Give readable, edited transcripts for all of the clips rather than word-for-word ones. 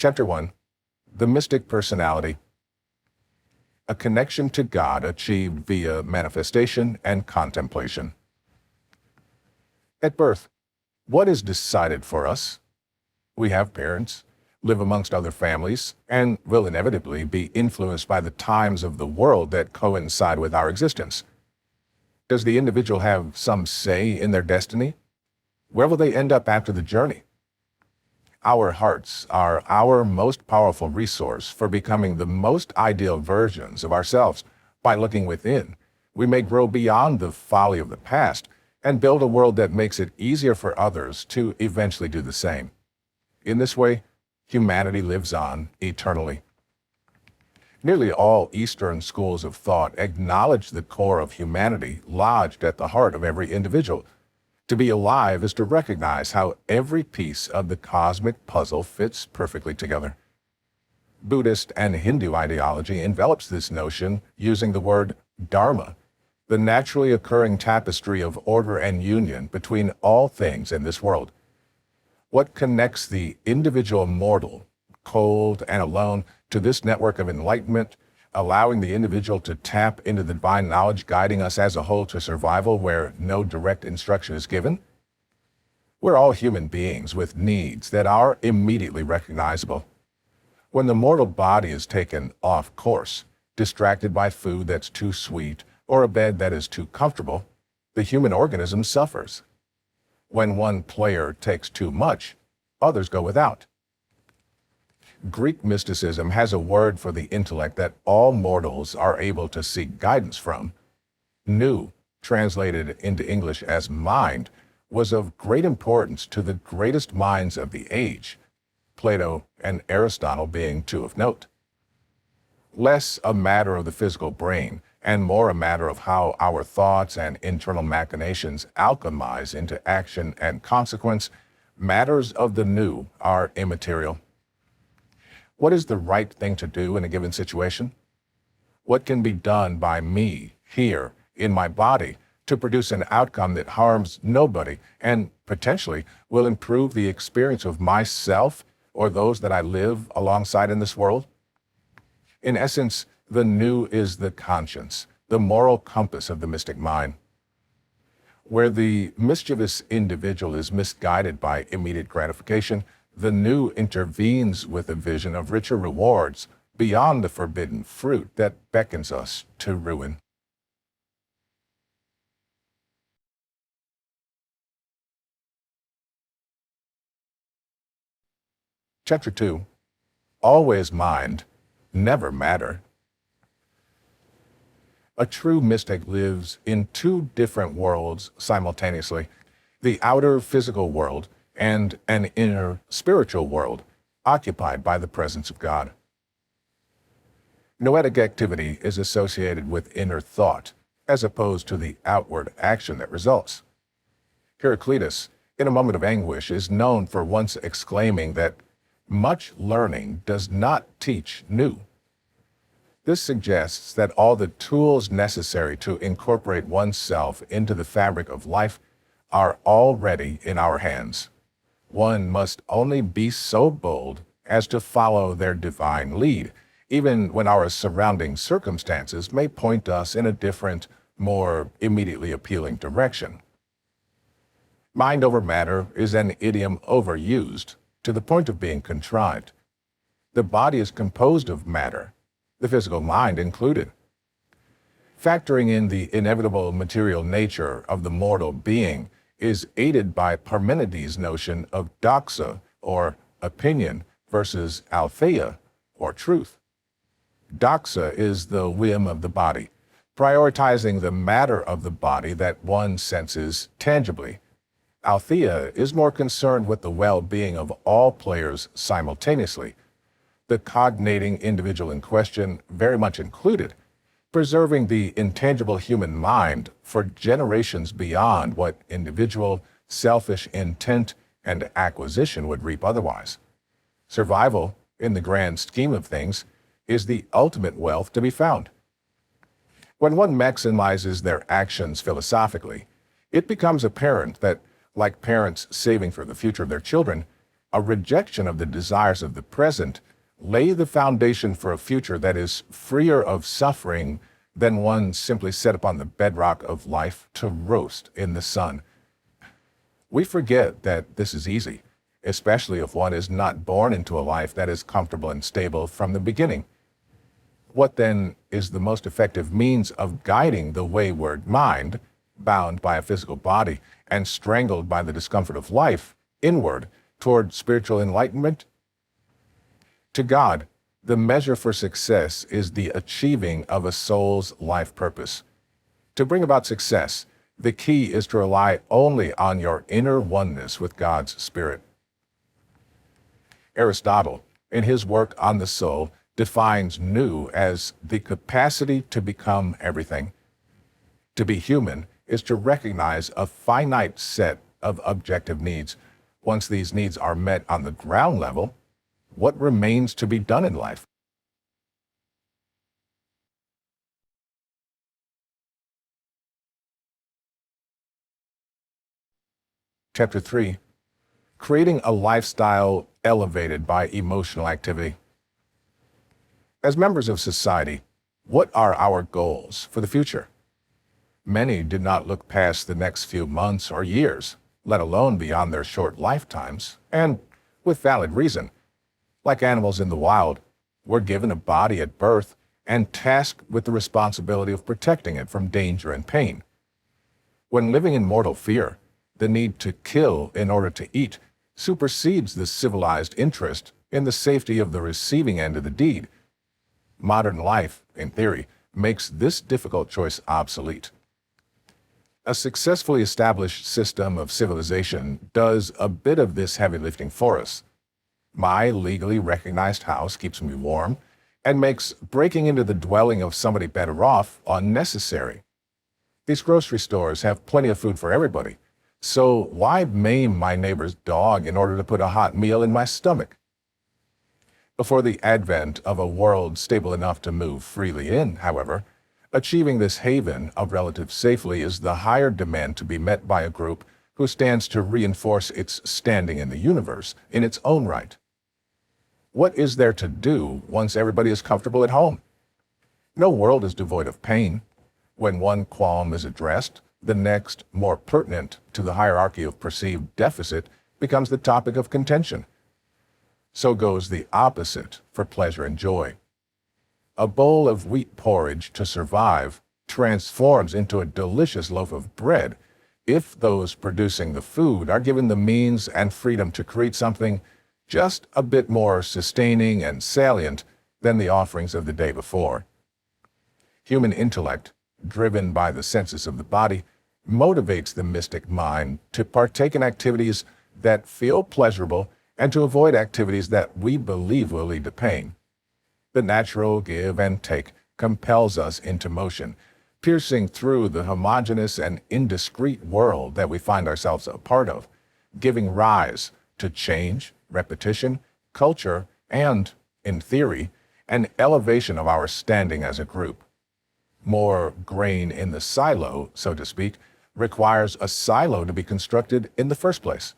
Chapter 1. The Mystic Personality. A connection to God achieved via manifestation and contemplation. At birth, what is decided for us? We have parents, live amongst other families, and will inevitably be influenced by the times of the world that coincide with our existence. Does the individual have some say in their destiny? Where will they end up after the journey? Our hearts are our most powerful resource for becoming the most ideal versions of ourselves. By looking within, we may grow beyond the folly of the past and build a world that makes it easier for others to eventually do the same. In this way, humanity lives on eternally. Nearly all Eastern schools of thought acknowledge the core of humanity lodged at the heart of every individual. To be alive is to recognize how every piece of the cosmic puzzle fits perfectly together. Buddhist and Hindu ideology envelops this notion using the word Dharma, the naturally occurring tapestry of order and union between all things in this world. What connects the individual mortal, cold and alone, to this network of enlightenment, allowing the individual to tap into the divine knowledge guiding us as a whole to survival where no direct instruction is given? We're all human beings with needs that are immediately recognizable. When the mortal body is taken off course, distracted by food that's too sweet or a bed that is too comfortable, the human organism suffers. When one player takes too much, others go without. Greek mysticism has a word for the intellect that all mortals are able to seek guidance from. Nous, translated into English as mind, was of great importance to the greatest minds of the age, Plato and Aristotle being two of note. Less a matter of the physical brain, and more a matter of how our thoughts and internal machinations alchemize into action and consequence, matters of the nous are immaterial. What is the right thing to do in a given situation? What can be done by me, here, in my body, to produce an outcome that harms nobody and potentially will improve the experience of myself or those that I live alongside in this world? In essence, the nous is the conscience, the moral compass of the mystic mind. Where the mischievous individual is misguided by immediate gratification, the nous intervenes with a vision of richer rewards beyond the forbidden fruit that beckons us to ruin. Chapter 2. Always mind, never matter. A true mystic lives in two different worlds simultaneously, the outer physical world and an inner spiritual world occupied by the presence of God. Noetic activity is associated with inner thought, as opposed to the outward action that results. Heraclitus, in a moment of anguish, is known for once exclaiming that much learning does not teach nous. This suggests that all the tools necessary to incorporate oneself into the fabric of life are already in our hands. One must only be so bold as to follow their divine lead, even when our surrounding circumstances may point us in a different, more immediately appealing direction. Mind over matter is an idiom overused to the point of being contrived. The body is composed of matter, the physical mind included. Factoring in the inevitable material nature of the mortal being is aided by Parmenides' notion of doxa, or opinion, versus aletheia, or truth. Doxa is the whim of the body, prioritizing the matter of the body that one senses tangibly. Aletheia is more concerned with the well-being of all players simultaneously, the cognating individual in question very much included, preserving the intangible human mind for generations beyond what individual, selfish intent and acquisition would reap otherwise. Survival, in the grand scheme of things, is the ultimate wealth to be found. When one maximizes their actions philosophically, it becomes apparent that, like parents saving for the future of their children, a rejection of the desires of the present, lay the foundation for a future that is freer of suffering than one simply set upon the bedrock of life to roast in the sun. We forget that this is easy, especially if one is not born into a life that is comfortable and stable from the beginning. What then is the most effective means of guiding the wayward mind, bound by a physical body and strangled by the discomfort of life, inward toward spiritual enlightenment? To God, the measure for success is the achieving of a soul's life purpose. To bring about success, the key is to rely only on your inner oneness with God's Spirit. Aristotle, in his work on the soul, defines nous as the capacity to become everything. To be human is to recognize a finite set of objective needs. Once these needs are met on the ground level, what remains to be done in life? Chapter 3. Creating a lifestyle elevated by emotional activity. As members of society, what are our goals for the future? Many did not look past the next few months or years, let alone beyond their short lifetimes, and with valid reason. Like animals in the wild, we're given a body at birth and tasked with the responsibility of protecting it from danger and pain. When living in mortal fear, the need to kill in order to eat supersedes the civilized interest in the safety of the receiving end of the deed. Modern life, in theory, makes this difficult choice obsolete. A successfully established system of civilization does a bit of this heavy lifting for us. My legally recognized house keeps me warm and makes breaking into the dwelling of somebody better off unnecessary. These grocery stores have plenty of food for everybody, so why maim my neighbor's dog in order to put a hot meal in my stomach? Before the advent of a world stable enough to move freely in, however, achieving this haven of relative safety is the higher demand to be met by a group who stands to reinforce its standing in the universe in its own right. What is there to do once everybody is comfortable at home? No world is devoid of pain. When one qualm is addressed, the next, more pertinent to the hierarchy of perceived deficit, becomes the topic of contention. So goes the opposite for pleasure and joy. A bowl of wheat porridge to survive transforms into a delicious loaf of bread if those producing the food are given the means and freedom to create something just a bit more sustaining and salient than the offerings of the day before. Human intellect, driven by the senses of the body, motivates the mystic mind to partake in activities that feel pleasurable and to avoid activities that we believe will lead to pain. The natural give and take compels us into motion, piercing through the homogeneous and indiscrete world that we find ourselves a part of, giving rise to change, repetition, culture, and, in theory, an elevation of our standing as a group. More grain in the silo, so to speak, requires a silo to be constructed in the first place.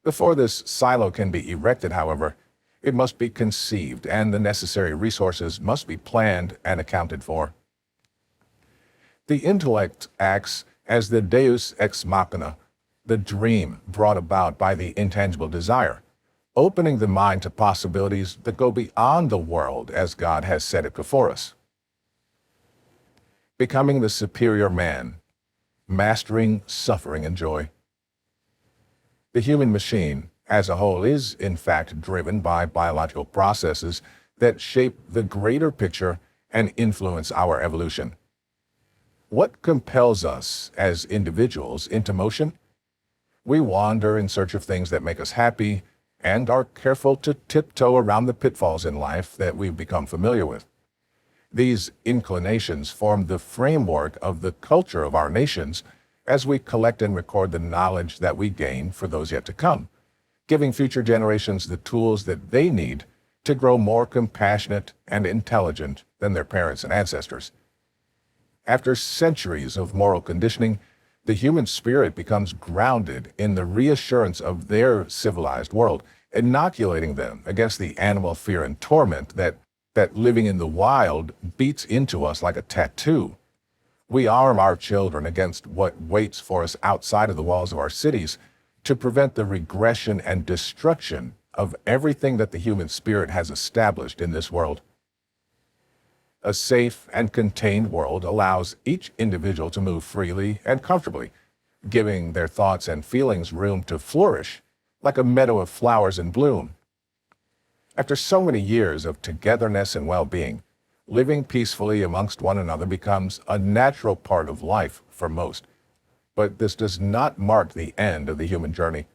Before this silo can be erected, however, it must be conceived and the necessary resources must be planned and accounted for. The intellect acts as the deus ex machina, the dream brought about by the intangible desire, opening the mind to possibilities that go beyond the world as God has set it before us. Becoming the superior man, mastering suffering and joy. The human machine, as a whole, is in fact driven by biological processes that shape the greater picture and influence our evolution. What compels us as individuals into motion? We wander in search of things that make us happy and are careful to tiptoe around the pitfalls in life that we've become familiar with. These inclinations form the framework of the culture of our nations as we collect and record the knowledge that we gain for those yet to come, giving future generations the tools that they need to grow more compassionate and intelligent than their parents and ancestors. After centuries of moral conditioning, The human spirit becomes grounded in the reassurance of their civilized world, inoculating them against the animal fear and torment that living in the wild beats into us like a tattoo. We arm our children against what waits for us outside of the walls of our cities to prevent the regression and destruction of everything that the human spirit has established in this world. A safe and contained world allows each individual to move freely and comfortably, giving their thoughts and feelings room to flourish like a meadow of flowers in bloom. After so many years of togetherness and well-being, living peacefully amongst one another becomes a natural part of life for most. But this does not mark the end of the human journey.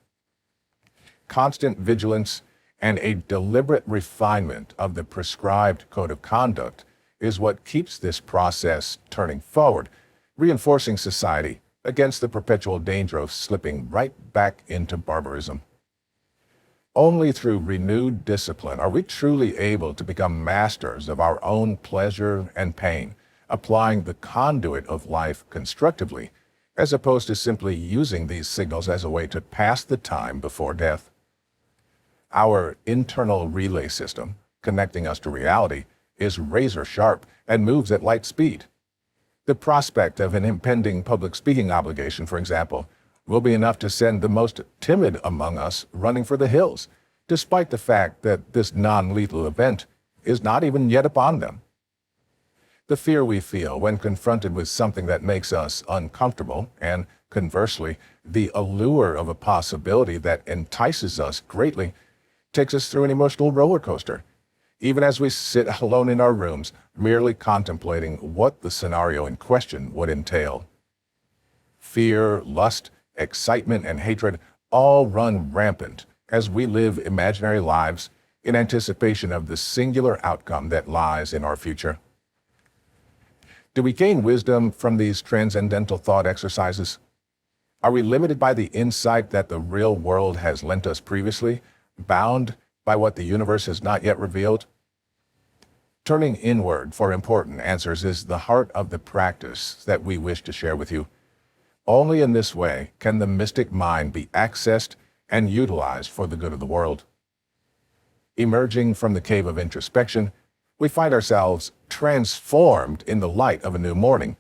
Constant vigilance and a deliberate refinement of the prescribed code of conduct is what keeps this process turning forward, reinforcing society against the perpetual danger of slipping right back into barbarism. Only through renewed discipline are we truly able to become masters of our own pleasure and pain, applying the conduit of life constructively, as opposed to simply using these signals as a way to pass the time before death. Our internal relay system, connecting us to reality, is razor sharp and moves at light speed. The prospect of an impending public speaking obligation, for example, will be enough to send the most timid among us running for the hills, despite the fact that this non-lethal event is not even yet upon them. The fear we feel when confronted with something that makes us uncomfortable, and conversely, the allure of a possibility that entices us greatly, takes us through an emotional roller coaster, even as we sit alone in our rooms, merely contemplating what the scenario in question would entail. Fear, lust, excitement, and hatred all run rampant as we live imaginary lives in anticipation of the singular outcome that lies in our future. Do we gain wisdom from these transcendental thought exercises? Are we limited by the insight that the real world has lent us previously, bound by what the universe has not yet revealed? Turning inward for important answers is the heart of the practice that we wish to share with you. Only in this way can the mystic mind be accessed and utilized for the good of the world. Emerging from the cave of introspection, we find ourselves transformed in the light of a new morning.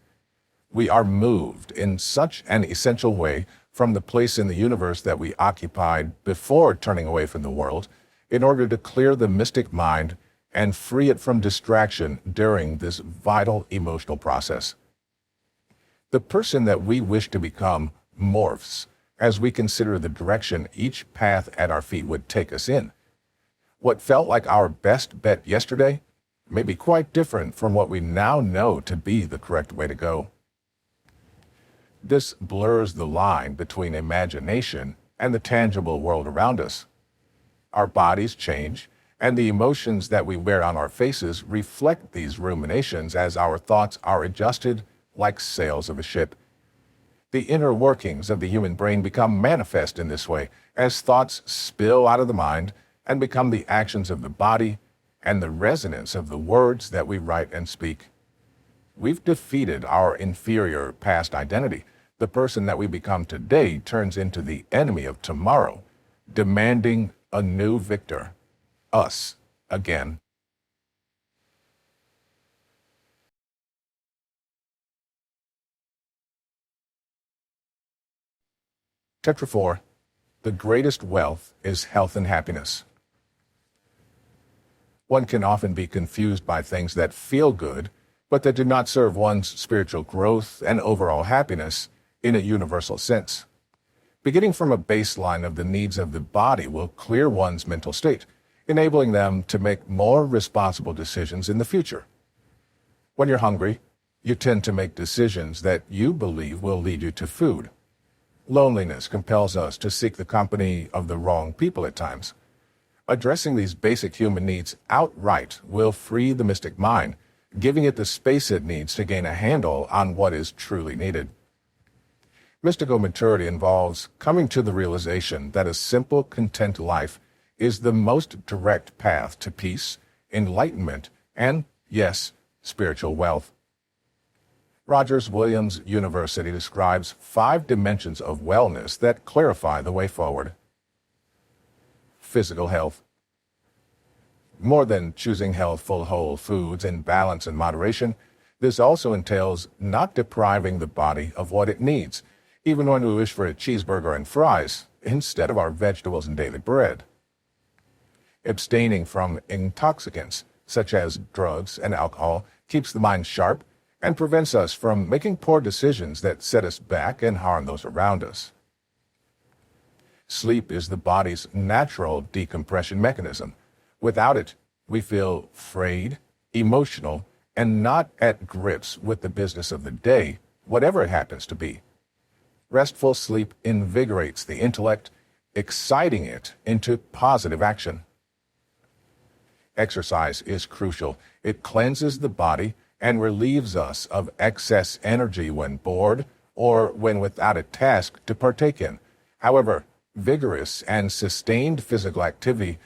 We are moved in such an essential way from the place in the universe that we occupied before turning away from the world, in order to clear the mystic mind and free it from distraction during this vital emotional process. The person that we wish to become morphs as we consider the direction each path at our feet would take us in. What felt like our best bet yesterday may be quite different from what we now know to be the correct way to go. This blurs the line between imagination and the tangible world around us. Our bodies change, and the emotions that we wear on our faces reflect these ruminations as our thoughts are adjusted like sails of a ship. The inner workings of the human brain become manifest in this way as thoughts spill out of the mind and become the actions of the body and the resonance of the words that we write and speak. We've defeated our inferior past identity. The person that we become today turns into the enemy of tomorrow, demanding a new victor, us, again. Chapter 4. The greatest wealth is health and happiness. One can often be confused by things that feel good, but that do not serve one's spiritual growth and overall happiness in a universal sense. Beginning from a baseline of the needs of the body will clear one's mental state, enabling them to make more responsible decisions in the future. When you're hungry, you tend to make decisions that you believe will lead you to food. Loneliness compels us to seek the company of the wrong people at times. Addressing these basic human needs outright will free the mystic mind, giving it the space it needs to gain a handle on what is truly needed. Mystical maturity involves coming to the realization that a simple, content life is the most direct path to peace, enlightenment, and, yes, spiritual wealth. Rogers Williams University describes 5 dimensions of wellness that clarify the way forward. Physical health. More than choosing healthful whole foods in balance and moderation, this also entails not depriving the body of what it needs, even when we wish for a cheeseburger and fries instead of our vegetables and daily bread. Abstaining from intoxicants, such as drugs and alcohol, keeps the mind sharp and prevents us from making poor decisions that set us back and harm those around us. Sleep is the body's natural decompression mechanism. Without it, we feel frayed, emotional, and not at grips with the business of the day, whatever it happens to be. Restful sleep invigorates the intellect, exciting it into positive action. Exercise is crucial. It cleanses the body and relieves us of excess energy when bored or when without a task to partake in. However, vigorous and sustained physical activity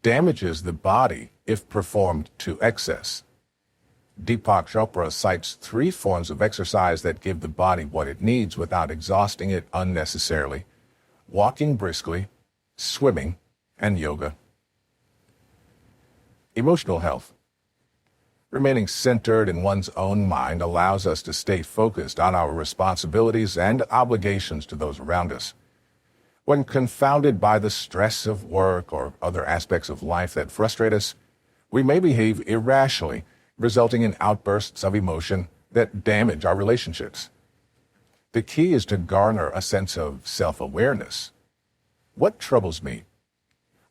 damages the body if performed to excess. Deepak Chopra cites 3 forms of exercise that give the body what it needs without exhausting it unnecessarily: walking briskly, swimming, and yoga. Emotional health. Remaining centered in one's own mind allows us to stay focused on our responsibilities and obligations to those around us. When confounded by the stress of work or other aspects of life that frustrate us, we may behave irrationally, resulting in outbursts of emotion that damage our relationships. The key is to garner a sense of self-awareness. What troubles me?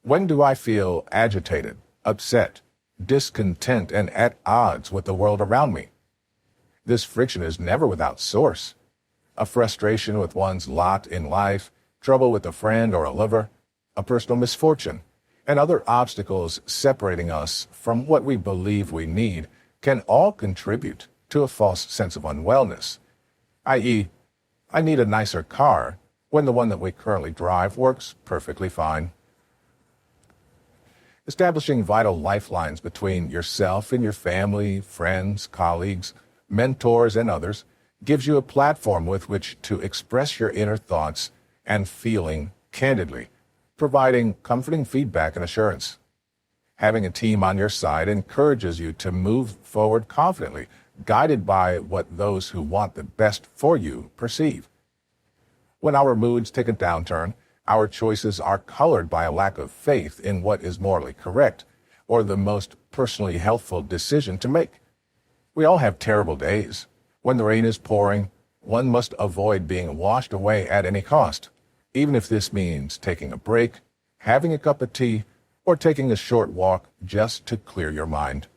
When do I feel agitated, upset, discontent, and at odds with the world around me? This friction is never without source. A frustration with one's lot in life, trouble with a friend or a lover, a personal misfortune, and other obstacles separating us from what we believe we need can all contribute to a false sense of unwellness, i.e., I need a nicer car when the one that we currently drive works perfectly fine. Establishing vital lifelines between yourself and your family, friends, colleagues, mentors, and others gives you a platform with which to express your inner thoughts and feeling candidly, providing comforting feedback and assurance. Having a team on your side encourages you to move forward confidently, guided by what those who want the best for you perceive. When our moods take a downturn, our choices are colored by a lack of faith in what is morally correct or the most personally healthful decision to make. We all have terrible days. When the rain is pouring, one must avoid being washed away at any cost, even if this means taking a break, having a cup of tea, or taking a short walk just to clear your mind.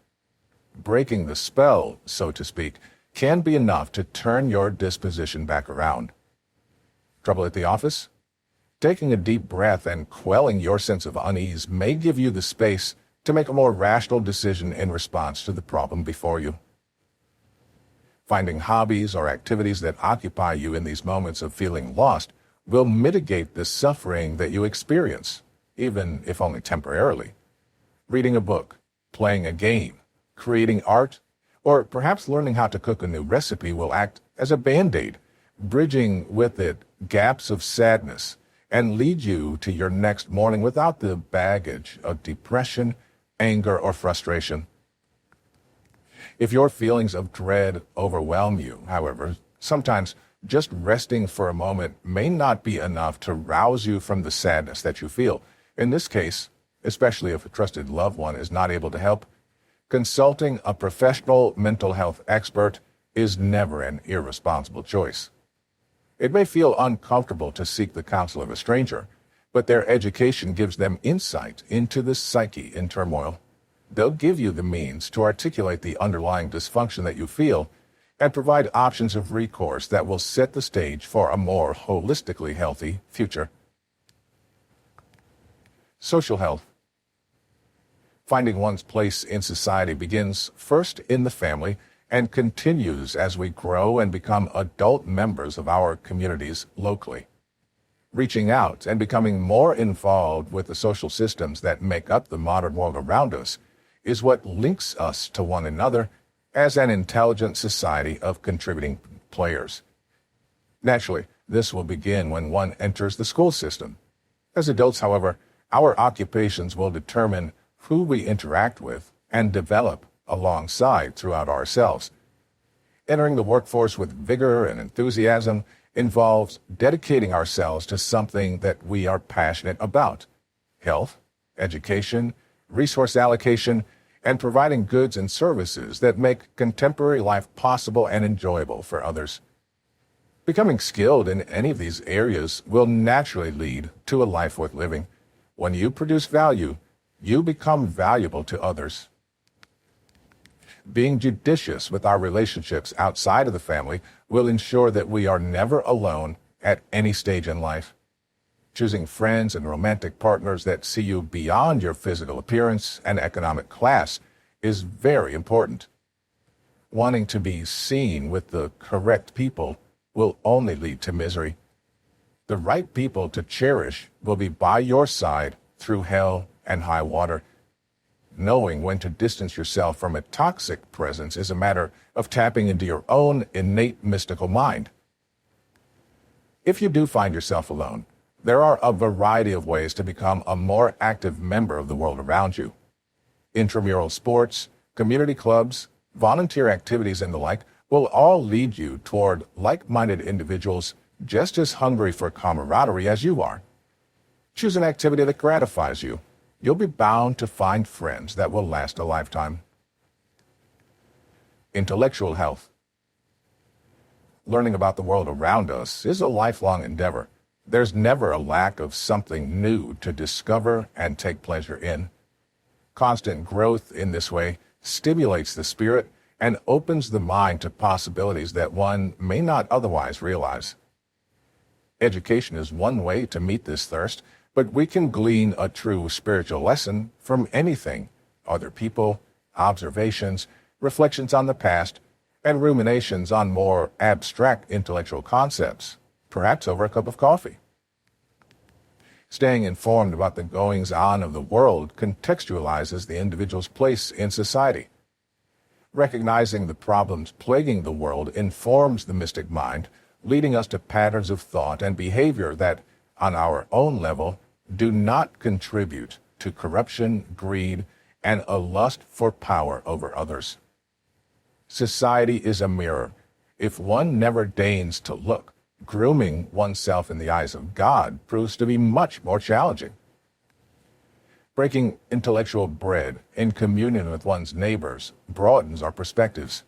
Breaking the spell, so to speak, can be enough to turn your disposition back around. Trouble at the office? Taking a deep breath and quelling your sense of unease may give you the space to make a more rational decision in response to the problem before you. Finding hobbies or activities that occupy you in these moments of feeling lost will mitigate the suffering that you experience, even if only temporarily. Reading a book, playing a game, creating art, or perhaps learning how to cook a new recipe will act as a band-aid, bridging with it gaps of sadness and lead you to your next morning without the baggage of depression, anger, or frustration. If your feelings of dread overwhelm you, however, sometimes just resting for a moment may not be enough to rouse you from the sadness that you feel. In this case, especially if a trusted loved one is not able to help, consulting a professional mental health expert is never an irresponsible choice. It may feel uncomfortable to seek the counsel of a stranger, but their education gives them insight into the psyche in turmoil. They'll give you the means to articulate the underlying dysfunction that you feel and provide options of recourse that will set the stage for a more holistically healthy future. Social health. Finding one's place in society begins first in the family and continues as we grow and become adult members of our communities locally. Reaching out and becoming more involved with the social systems that make up the modern world around us is what links us to one another as an intelligent society of contributing players. Naturally, this will begin when one enters the school system. As adults, however, our occupations will determine who we interact with and develop alongside throughout ourselves. Entering the workforce with vigor and enthusiasm involves dedicating ourselves to something that we are passionate about: health, education, resource allocation, and providing goods and services that make contemporary life possible and enjoyable for others. Becoming skilled in any of these areas will naturally lead to a life worth living. When you produce value, you become valuable to others. Being judicious with our relationships outside of the family will ensure that we are never alone at any stage in life. Choosing friends and romantic partners that see you beyond your physical appearance and economic class is very important. Wanting to be seen with the correct people will only lead to misery. The right people to cherish will be by your side through hell and high water. Knowing when to distance yourself from a toxic presence is a matter of tapping into your own innate mystical mind. If you do find yourself alone, there are a variety of ways to become a more active member of the world around you. Intramural sports, community clubs, volunteer activities, and the like will all lead you toward like-minded individuals just as hungry for camaraderie as you are. Choose an activity that gratifies you. You'll be bound to find friends that will last a lifetime. Intellectual health. Learning about the world around us is a lifelong endeavor. There's never a lack of something new to discover and take pleasure in. Constant growth in this way stimulates the spirit and opens the mind to possibilities that one may not otherwise realize. Education is one way to meet this thirst, but we can glean a true spiritual lesson from anything: other people, observations, reflections on the past, and ruminations on more abstract intellectual concepts, perhaps over a cup of coffee. Staying informed about the goings-on of the world contextualizes the individual's place in society. Recognizing the problems plaguing the world informs the mystic mind, leading us to patterns of thought and behavior that, on our own level, do not contribute to corruption, greed, and a lust for power over others. Society is a mirror. If one never deigns to look, grooming oneself in the eyes of God proves to be much more challenging. Breaking intellectual bread in communion with one's neighbors broadens our perspectives.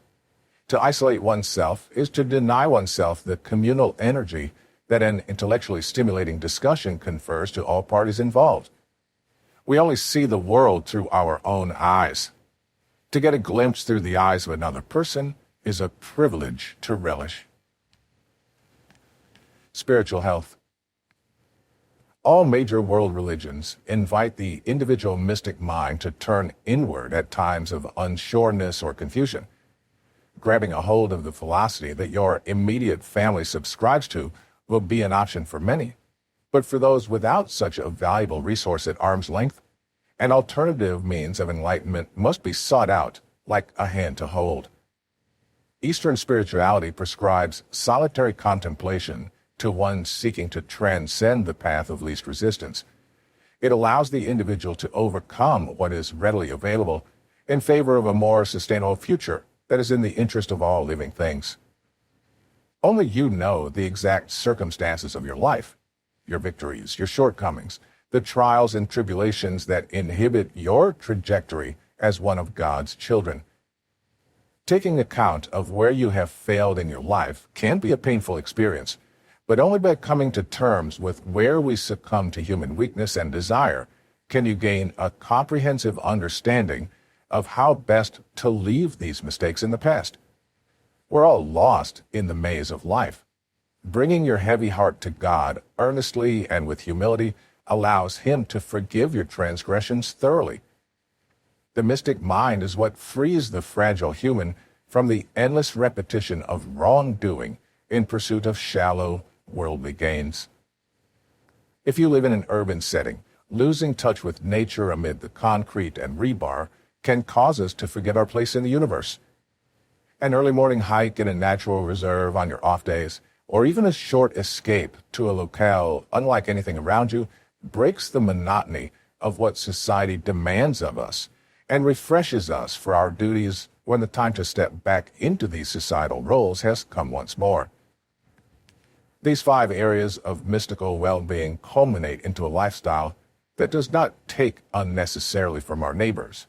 To isolate oneself is to deny oneself the communal energy that an intellectually stimulating discussion confers to all parties involved. We only see the world through our own eyes. To get a glimpse through the eyes of another person is a privilege to relish. Spiritual health. All major world religions invite the individual mystic mind to turn inward at times of unsureness or confusion. Grabbing a hold of the philosophy that your immediate family subscribes to will be an option for many, but for those without such a valuable resource at arm's length, an alternative means of enlightenment must be sought out like a hand to hold. Eastern spirituality prescribes solitary contemplation to one seeking to transcend the path of least resistance. It allows the individual to overcome what is readily available in favor of a more sustainable future that is in the interest of all living things. Only you know the exact circumstances of your life, your victories, your shortcomings, the trials and tribulations that inhibit your trajectory as one of God's children. Taking account of where you have failed in your life can be a painful experience, but only by coming to terms with where we succumb to human weakness and desire can you gain a comprehensive understanding of how best to leave these mistakes in the past. We're all lost in the maze of life. Bringing your heavy heart to God earnestly and with humility allows Him to forgive your transgressions thoroughly. The mystic mind is what frees the fragile human from the endless repetition of wrongdoing in pursuit of shallow, worldly gains. If you live in an urban setting, losing touch with nature amid the concrete and rebar can cause us to forget our place in the universe. An early morning hike in a natural reserve on your off days, or even a short escape to a locale unlike anything around you, breaks the monotony of what society demands of us and refreshes us for our duties when the time to step back into these societal roles has come once more. These 5 areas of mystical well-being culminate into a lifestyle that does not take unnecessarily from our neighbors.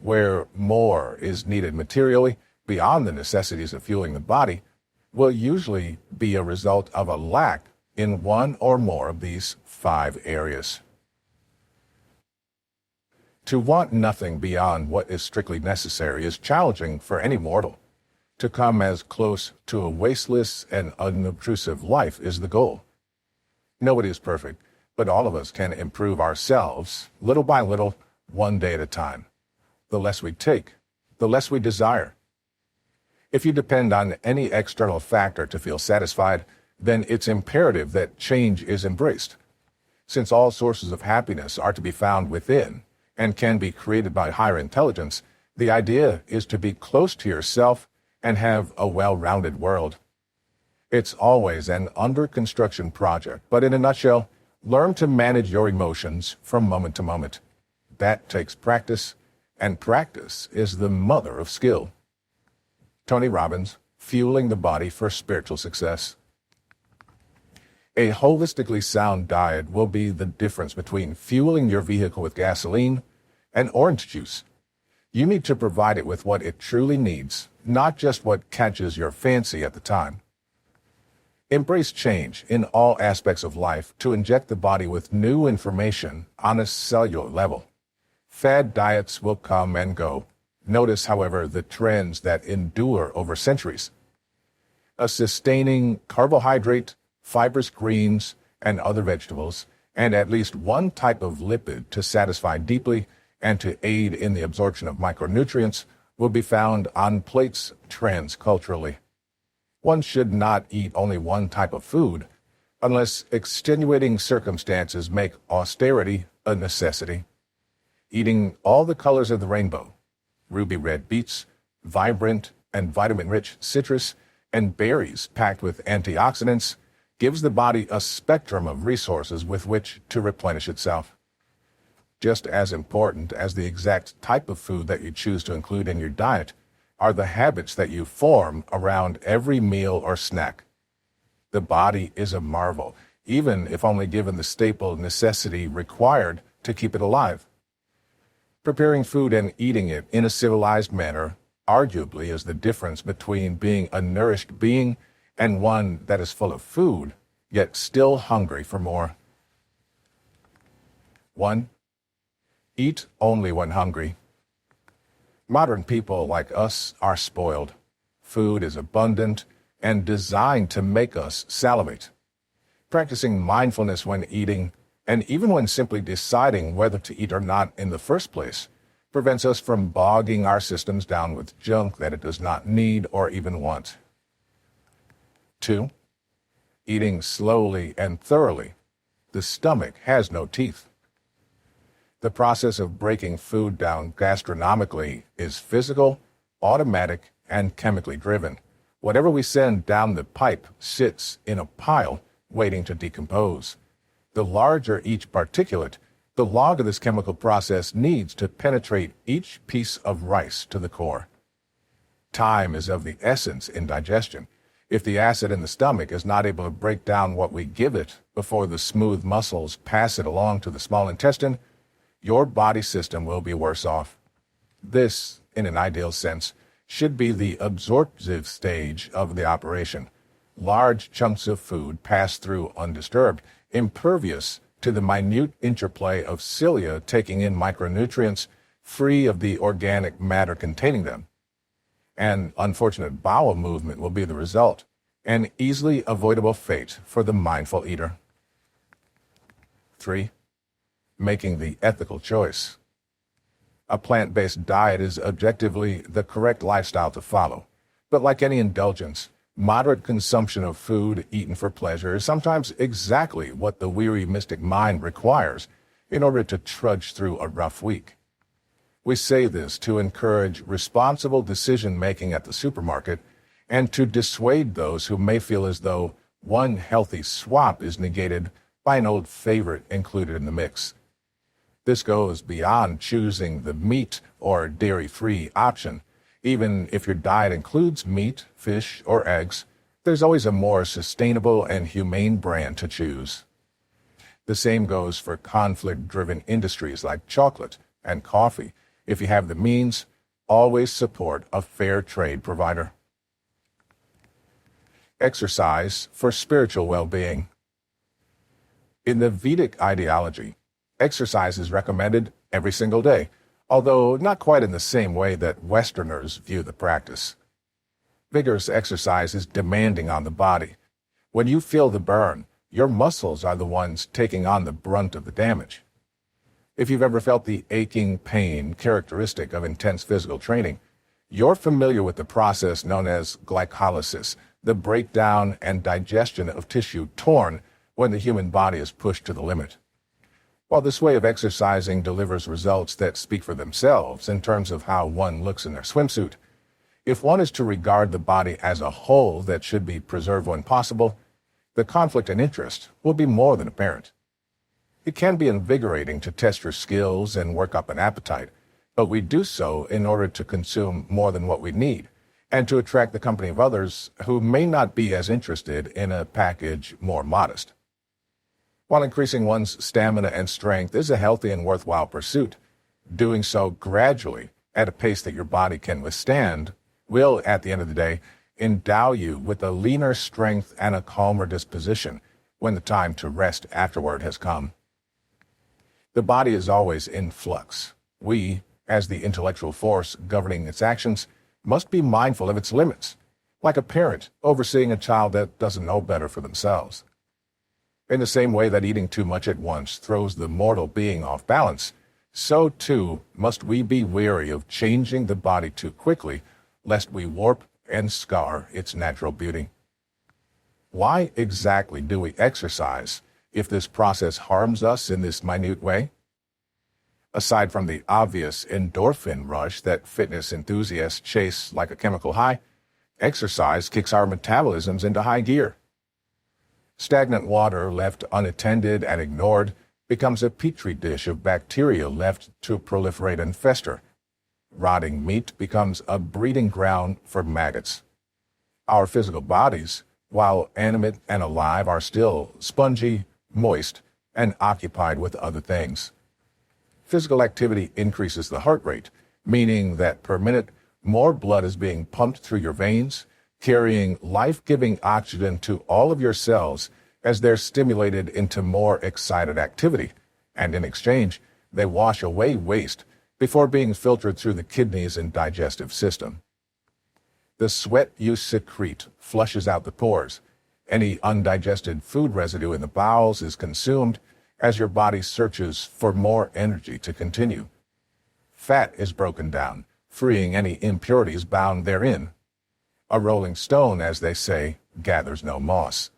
Where more is needed materially, beyond the necessities of fueling the body, will usually be a result of a lack in one or more of these 5 areas. To want nothing beyond what is strictly necessary is challenging for any mortal. To come as close to a wasteless and unobtrusive life is the goal. Nobody is perfect, but all of us can improve ourselves, little by little, one day at a time. The less we take, the less we desire. If you depend on any external factor to feel satisfied, then it's imperative that change is embraced. Since all sources of happiness are to be found within and can be created by higher intelligence, the idea is to be close to yourself and have a well-rounded world. It's always an under-construction project, but in a nutshell, learn to manage your emotions from moment to moment. That takes practice, and practice is the mother of skill. Tony Robbins, Fueling the Body for Spiritual Success. A holistically sound diet will be the difference between fueling your vehicle with gasoline and orange juice. You need to provide it with what it truly needs, not just what catches your fancy at the time. Embrace change in all aspects of life to inject the body with new information on a cellular level. Fad diets will come and go. Notice, however, the trends that endure over centuries. A sustaining carbohydrate, fibrous greens, and other vegetables, and at least one type of lipid to satisfy deeply and to aid in the absorption of micronutrients will be found on plates transculturally. One should not eat only one type of food unless extenuating circumstances make austerity a necessity. Eating all the colors of the rainbow, ruby red beets, vibrant and vitamin-rich citrus, and berries packed with antioxidants gives the body a spectrum of resources with which to replenish itself. Just as important as the exact type of food that you choose to include in your diet are the habits that you form around every meal or snack. The body is a marvel, even if only given the staple necessity required to keep it alive. Preparing food and eating it in a civilized manner arguably is the difference between being a nourished being and one that is full of food, yet still hungry for more. 1. Eat only when hungry. Modern people like us are spoiled. Food is abundant and designed to make us salivate. Practicing mindfulness when eating, and even when simply deciding whether to eat or not in the first place, prevents us from bogging our systems down with junk that it does not need or even want. 2. Eating slowly and thoroughly. The stomach has no teeth. The process of breaking food down gastronomically is physical, automatic, and chemically driven. Whatever we send down the pipe sits in a pile waiting to decompose. The larger each particulate, the longer this chemical process needs to penetrate each piece of rice to the core. Time is of the essence in digestion. If the acid in the stomach is not able to break down what we give it before the smooth muscles pass it along to the small intestine, your body system will be worse off. This, in an ideal sense, should be the absorptive stage of the operation. Large chunks of food pass through undisturbed, impervious to the minute interplay of cilia taking in micronutrients free of the organic matter containing them. An unfortunate bowel movement will be the result, an easily avoidable fate for the mindful eater. 3. Making the ethical choice. A plant-based diet is objectively the correct lifestyle to follow, but like any indulgence, moderate consumption of food eaten for pleasure is sometimes exactly what the weary mystic mind requires in order to trudge through a rough week. We say this to encourage responsible decision-making at the supermarket and to dissuade those who may feel as though one healthy swap is negated by an old favorite included in the mix. This goes beyond choosing the meat or dairy-free option. Even if your diet includes meat, fish, or eggs, there's always a more sustainable and humane brand to choose. The same goes for conflict-driven industries like chocolate and coffee. If you have the means, always support a fair trade provider. Exercise for spiritual well-being. In the Vedic ideology, exercise is recommended every single day, although not quite in the same way that Westerners view the practice. Vigorous exercise is demanding on the body. When you feel the burn, your muscles are the ones taking on the brunt of the damage. If you've ever felt the aching pain characteristic of intense physical training, you're familiar with the process known as glycolysis, the breakdown and digestion of tissue torn when the human body is pushed to the limit. While this way of exercising delivers results that speak for themselves in terms of how one looks in their swimsuit, if one is to regard the body as a whole that should be preserved when possible, the conflict in interest will be more than apparent. It can be invigorating to test your skills and work up an appetite, but we do so in order to consume more than what we need and to attract the company of others who may not be as interested in a package more modest. While increasing one's stamina and strength is a healthy and worthwhile pursuit, doing so gradually at a pace that your body can withstand will, at the end of the day, endow you with a leaner strength and a calmer disposition when the time to rest afterward has come. The body is always in flux. We, as the intellectual force governing its actions, must be mindful of its limits, like a parent overseeing a child that doesn't know better for themselves. In the same way that eating too much at once throws the mortal being off balance, so too must we be wary of changing the body too quickly, lest we warp and scar its natural beauty. Why exactly do we exercise if this process harms us in this minute way? Aside from the obvious endorphin rush that fitness enthusiasts chase like a chemical high, exercise kicks our metabolisms into high gear. Stagnant water left unattended and ignored becomes a petri dish of bacteria left to proliferate and fester. Rotting meat becomes a breeding ground for maggots. Our physical bodies, while animate and alive, are still spongy, moist, and occupied with other things. Physical activity increases the heart rate, meaning that per minute, more blood is being pumped through your veins, carrying life-giving oxygen to all of your cells as they're stimulated into more excited activity, and in exchange, they wash away waste before being filtered through the kidneys and digestive system. The sweat you secrete flushes out the pores. Any undigested food residue in the bowels is consumed as your body searches for more energy to continue. Fat is broken down, freeing any impurities bound therein. A rolling stone, as they say, gathers no moss.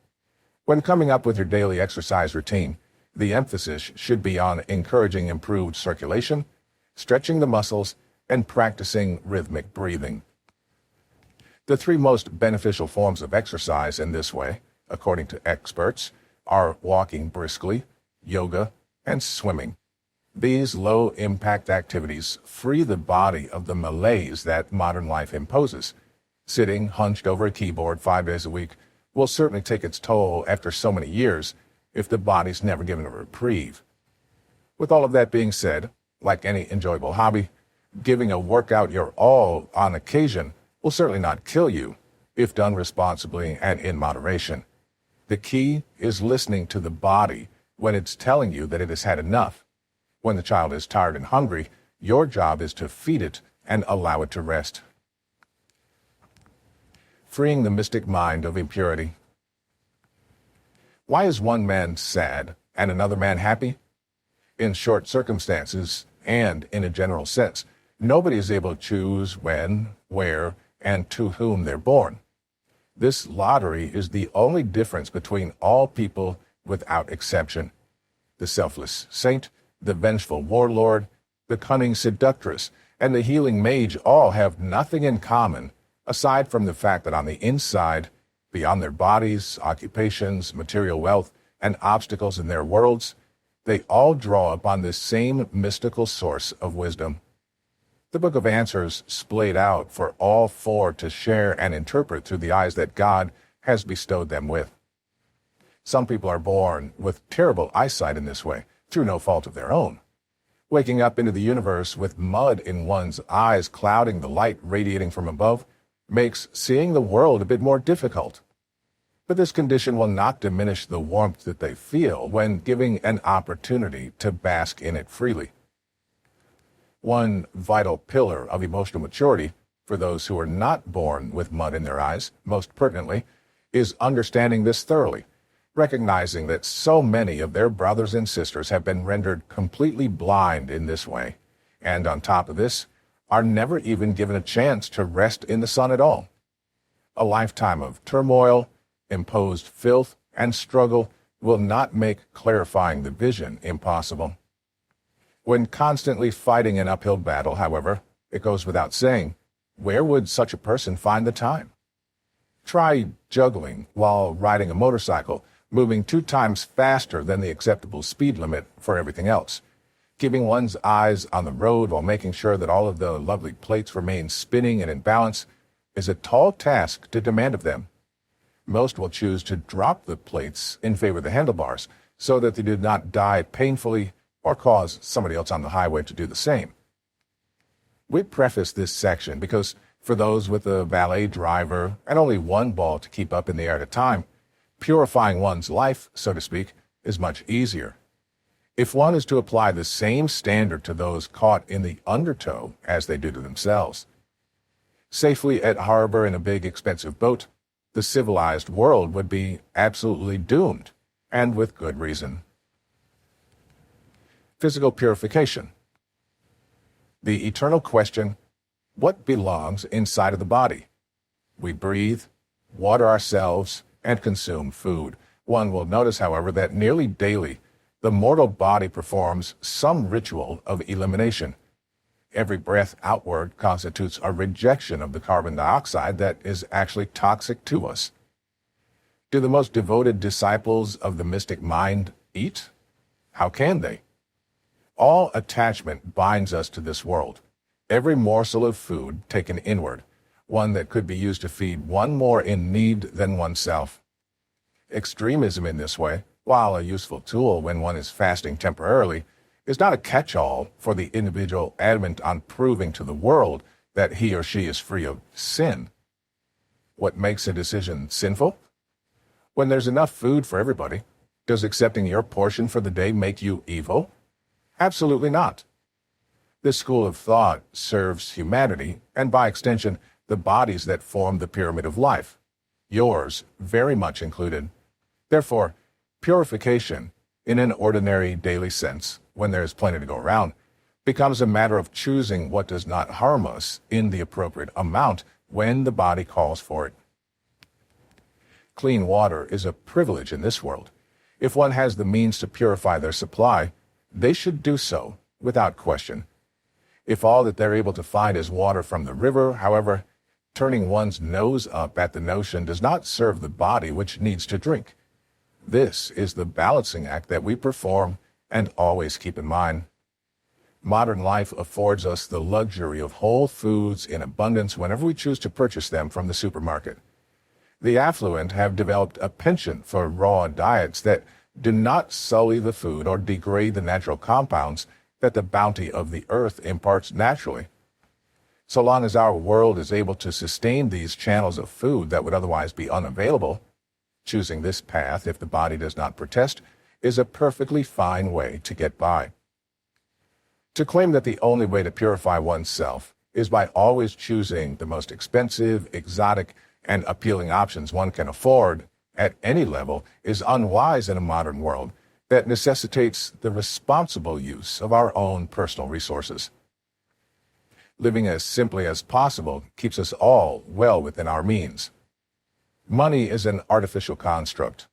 When coming up with your daily exercise routine, the emphasis should be on encouraging improved circulation, stretching the muscles, and practicing rhythmic breathing. The three most beneficial forms of exercise in this way, according to experts, are walking briskly, yoga, and swimming. These low-impact activities free the body of the malaise that modern life imposes. Sitting hunched over a keyboard 5 days a week will certainly take its toll after so many years if the body's never given a reprieve. With all of that being said, like any enjoyable hobby, giving a workout your all on occasion will certainly not kill you if done responsibly and in moderation. The key is listening to the body when it's telling you that it has had enough. When the child is tired and hungry, your job is to feed it and allow it to rest. Freeing the mystic mind of impurity. Why is one man sad and another man happy? In short circumstances, and in a general sense, nobody is able to choose when, where, and to whom they're born. This lottery is the only difference between all people without exception. The selfless saint, the vengeful warlord, the cunning seductress, and the healing mage all have nothing in common, aside from the fact that on the inside, beyond their bodies, occupations, material wealth, and obstacles in their worlds, they all draw upon this same mystical source of wisdom. The Book of Answers splayed out for all four to share and interpret through the eyes that God has bestowed them with. Some people are born with terrible eyesight in this way, through no fault of their own. Waking up into the universe with mud in one's eyes clouding the light radiating from above makes seeing the world a bit more difficult. But this condition will not diminish the warmth that they feel when giving an opportunity to bask in it freely. One vital pillar of emotional maturity for those who are not born with mud in their eyes, most pertinently, is understanding this thoroughly, recognizing that so many of their brothers and sisters have been rendered completely blind in this way, and on top of this, are never even given a chance to rest in the sun at all. A lifetime of turmoil, imposed filth, and struggle will not make clarifying the vision impossible. When constantly fighting an uphill battle, however, it goes without saying, where would such a person find the time? Try juggling while riding a motorcycle, moving 2 times faster than the acceptable speed limit for everything else. Keeping one's eyes on the road while making sure that all of the lovely plates remain spinning and in balance is a tall task to demand of them. Most will choose to drop the plates in favor of the handlebars so that they do not die painfully or cause somebody else on the highway to do the same. We preface this section because for those with a valet driver and only one ball to keep up in the air at a time, purifying one's life, so to speak, is much easier. If one is to apply the same standard to those caught in the undertow as they do to themselves. Safely at harbor in a big expensive boat, the civilized world would be absolutely doomed, and with good reason. Physical purification. The eternal question, what belongs inside of the body? We breathe, water ourselves, and consume food. One will notice, however, that nearly daily, the mortal body performs some ritual of elimination. Every breath outward constitutes a rejection of the carbon dioxide that is actually toxic to us. Do the most devoted disciples of the mystic mind eat? How can they? All attachment binds us to this world. Every morsel of food taken inward, one that could be used to feed one more in need than oneself. Extremism in this way, while a useful tool when one is fasting temporarily, is not a catch-all for the individual adamant on proving to the world that he or she is free of sin. What makes a decision sinful? When there's enough food for everybody, does accepting your portion for the day make you evil? Absolutely not. This school of thought serves humanity, and by extension, the bodies that form the pyramid of life, yours very much included. Therefore, purification, in an ordinary daily sense, when there is plenty to go around, becomes a matter of choosing what does not harm us in the appropriate amount when the body calls for it. Clean water is a privilege in this world. If one has the means to purify their supply, they should do so, without question. If all that they're able to find is water from the river, however, turning one's nose up at the notion does not serve the body which needs to drink. This is the balancing act that we perform and always keep in mind. Modern life affords us the luxury of whole foods in abundance whenever we choose to purchase them from the supermarket. The affluent have developed a penchant for raw diets that do not sully the food or degrade the natural compounds that the bounty of the earth imparts naturally. So long as our world is able to sustain these channels of food that would otherwise be unavailable, choosing this path, if the body does not protest, is a perfectly fine way to get by. To claim that the only way to purify oneself is by always choosing the most expensive, exotic, and appealing options one can afford at any level is unwise in a modern world that necessitates the responsible use of our own personal resources. Living as simply as possible keeps us all well within our means. Money is an artificial construct.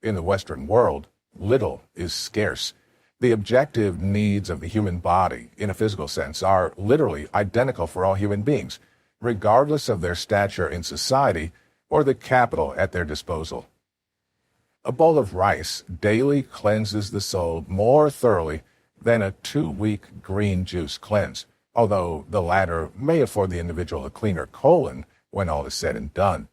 In the Western world, little is scarce. The objective needs of the human body, in a physical sense, are literally identical for all human beings, regardless of their stature in society or the capital at their disposal. A bowl of rice daily cleanses the soul more thoroughly than a 2-week green juice cleanse, although the latter may afford the individual a cleaner colon when all is said and done.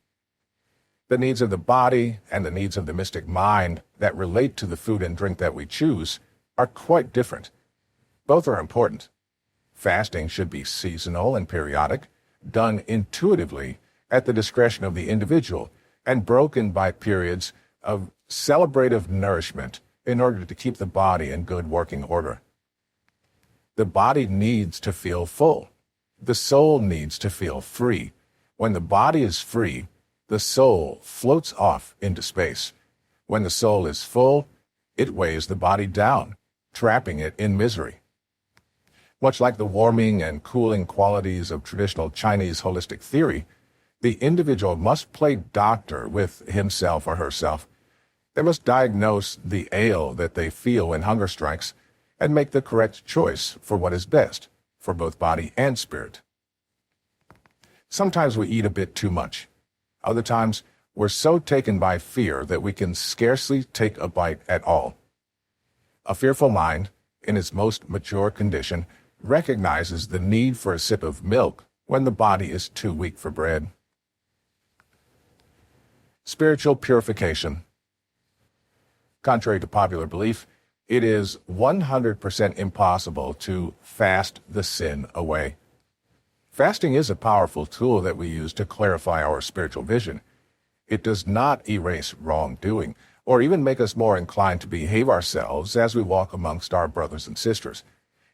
The needs of the body and the needs of the mystic mind that relate to the food and drink that we choose are quite different. Both are important. Fasting should be seasonal and periodic, done intuitively at the discretion of the individual, and broken by periods of celebrative nourishment in order to keep the body in good working order. The body needs to feel full. The soul needs to feel free. When the body is free, the soul floats off into space. When the soul is full, it weighs the body down, trapping it in misery. Much like the warming and cooling qualities of traditional Chinese holistic theory, the individual must play doctor with himself or herself. They must diagnose the ail that they feel when hunger strikes and make the correct choice for what is best for both body and spirit. Sometimes we eat a bit too much. Other times, we're so taken by fear that we can scarcely take a bite at all. A fearful mind, in its most mature condition, recognizes the need for a sip of milk when the body is too weak for bread. Spiritual purification. Contrary to popular belief, it is 100% impossible to fast the sin away. Fasting is a powerful tool that we use to clarify our spiritual vision. It does not erase wrongdoing, or even make us more inclined to behave ourselves as we walk amongst our brothers and sisters.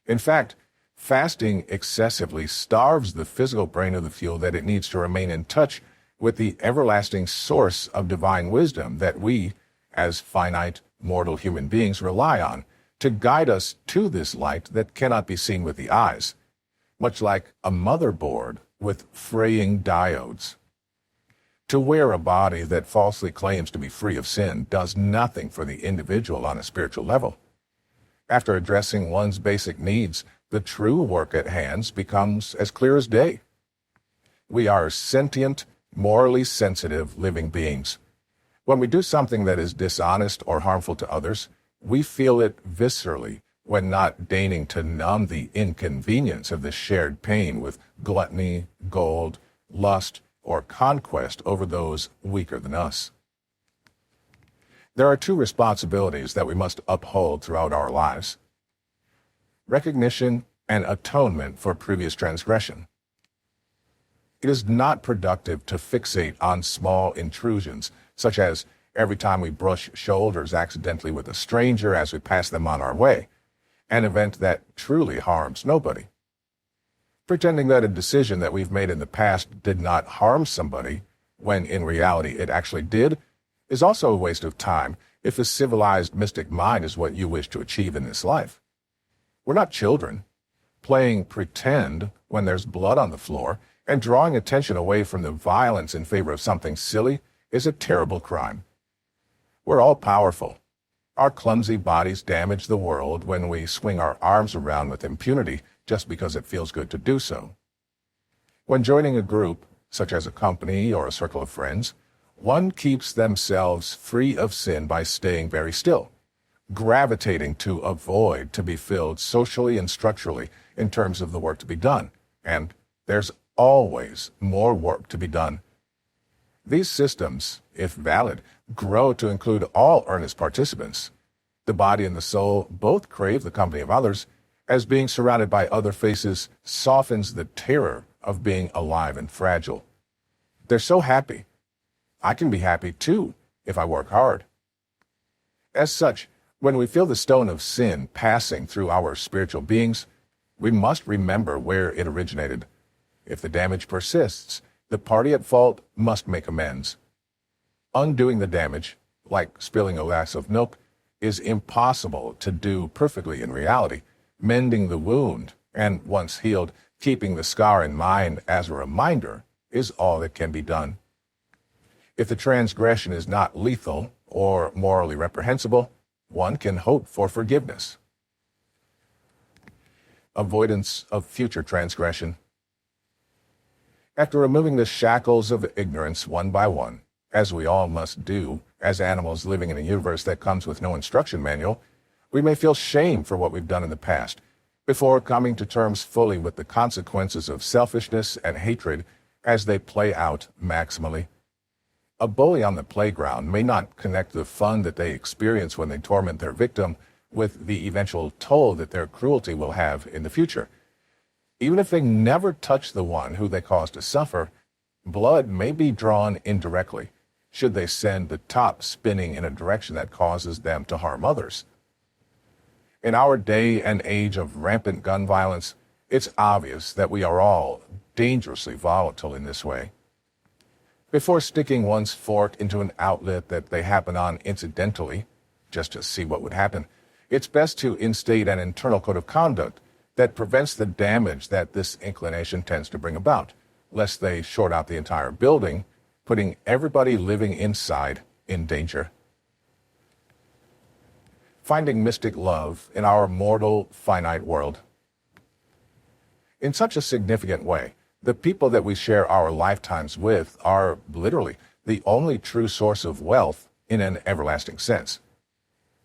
In fact, fasting excessively starves the physical brain of the fuel that it needs to remain in touch with the everlasting source of divine wisdom that we, as finite, mortal human beings, rely on to guide us to this light that cannot be seen with the eyes, much like a motherboard with fraying diodes. To wear a body that falsely claims to be free of sin does nothing for the individual on a spiritual level. After addressing one's basic needs, the true work at hand becomes as clear as day. We are sentient, morally sensitive living beings. When we do something that is dishonest or harmful to others, we feel it viscerally when not deigning to numb the inconvenience of the shared pain with gluttony, gold, lust, or conquest over those weaker than us. There are two responsibilities that we must uphold throughout our lives: recognition and atonement for previous transgression. It is not productive to fixate on small intrusions, such as every time we brush shoulders accidentally with a stranger as we pass them on our way, an event that truly harms nobody. Pretending that a decision that we've made in the past did not harm somebody, when in reality it actually did, is also a waste of time if a civilized mystic mind is what you wish to achieve in this life. We're not children. Playing pretend when there's blood on the floor and drawing attention away from the violence in favor of something silly is a terrible crime. We're all powerful. Our clumsy bodies damage the world when we swing our arms around with impunity just because it feels good to do so. When joining a group, such as a company or a circle of friends, one keeps themselves free of sin by staying very still, gravitating to a void to be filled socially and structurally in terms of the work to be done, and there's always more work to be done. These systems, if valid, grow to include all earnest participants. The body and the soul both crave the company of others, as being surrounded by other faces softens the terror of being alive and fragile. They're so happy. I can be happy too if I work hard. As such, when we feel the stone of sin passing through our spiritual beings, we must remember where it originated. If the damage persists, the party at fault must make amends. Undoing the damage, like spilling a glass of milk, is impossible to do perfectly in reality. Mending the wound, and once healed, keeping the scar in mind as a reminder, is all that can be done. If the transgression is not lethal or morally reprehensible, one can hope for forgiveness. avoidance of future transgression. After removing the shackles of ignorance one by one, as we all must do as animals living in a universe that comes with no instruction manual, we may feel shame for what we've done in the past, before coming to terms fully with the consequences of selfishness and hatred as they play out maximally. A bully on the playground may not connect the fun that they experience when they torment their victim with the eventual toll that their cruelty will have in the future. Even if they never touch the one who they cause to suffer, blood may be drawn indirectly, should they send the top spinning in a direction that causes them to harm others. In our day and age of rampant gun violence, it's obvious that we are all dangerously volatile in this way. Before sticking one's fork into an outlet that they happen on incidentally, just to see what would happen, it's best to instate an internal code of conduct that prevents the damage that this inclination tends to bring about, lest they short out the entire building, putting everybody living inside in danger. Finding mystic love in our mortal, finite world. In such a significant way, the people that we share our lifetimes with are literally the only true source of wealth in an everlasting sense.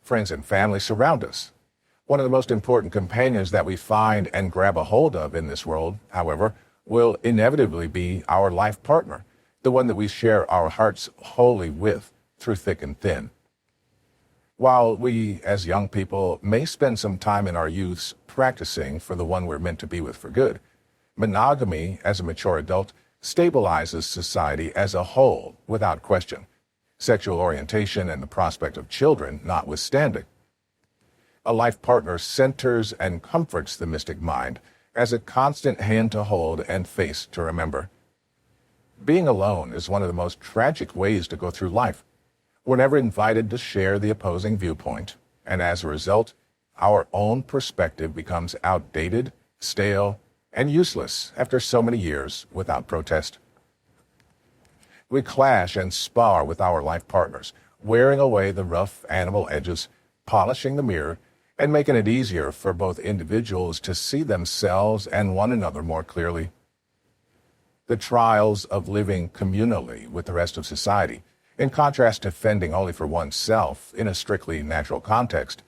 Friends and family surround us. One of the most important companions that we find and grab a hold of in this world, however, will inevitably be our life partner, the one that we share our hearts wholly with through thick and thin. While we, as young people, may spend some time in our youths practicing for the one we're meant to be with for good, monogamy, as a mature adult, stabilizes society as a whole without question, sexual orientation and the prospect of children notwithstanding. A life partner centers and comforts the mystic mind as a constant hand to hold and face to remember. Being alone is one of the most tragic ways to go through life. We're never invited to share the opposing viewpoint, and as a result, our own perspective becomes outdated, stale, and useless after so many years without protest. We clash and spar with our life partners, wearing away the rough animal edges, polishing the mirror, and making it easier for both individuals to see themselves and one another more clearly. The trials of living communally with the rest of society, in contrast to fending only for oneself in a strictly natural context,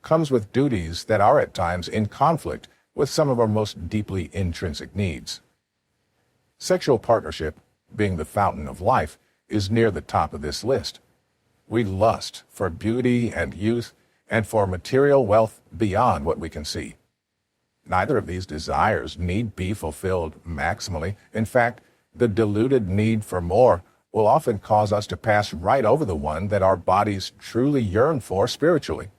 comes with duties that are at times in conflict with some of our most deeply intrinsic needs. Sexual partnership, being the fountain of life, is near the top of this list. We lust for beauty and youth and for material wealth beyond what we can see. Neither of these desires need be fulfilled maximally. In fact, the deluded need for more will often cause us to pass right over the one that our bodies truly yearn for spiritually.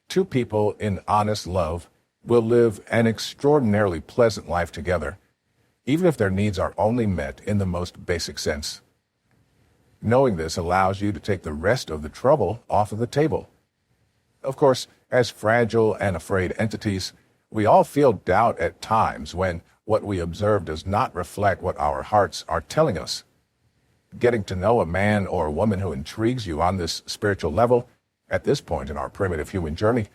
Two people in honest love will live an extraordinarily pleasant life together, even if their needs are only met in the most basic sense. Knowing this allows you to take the rest of the trouble off of the table. Of course, as fragile and afraid entities, we all feel doubt at times when what we observe does not reflect what our hearts are telling us. Getting to know a man or a woman who intrigues you on this spiritual level, at this point in our primitive human journey,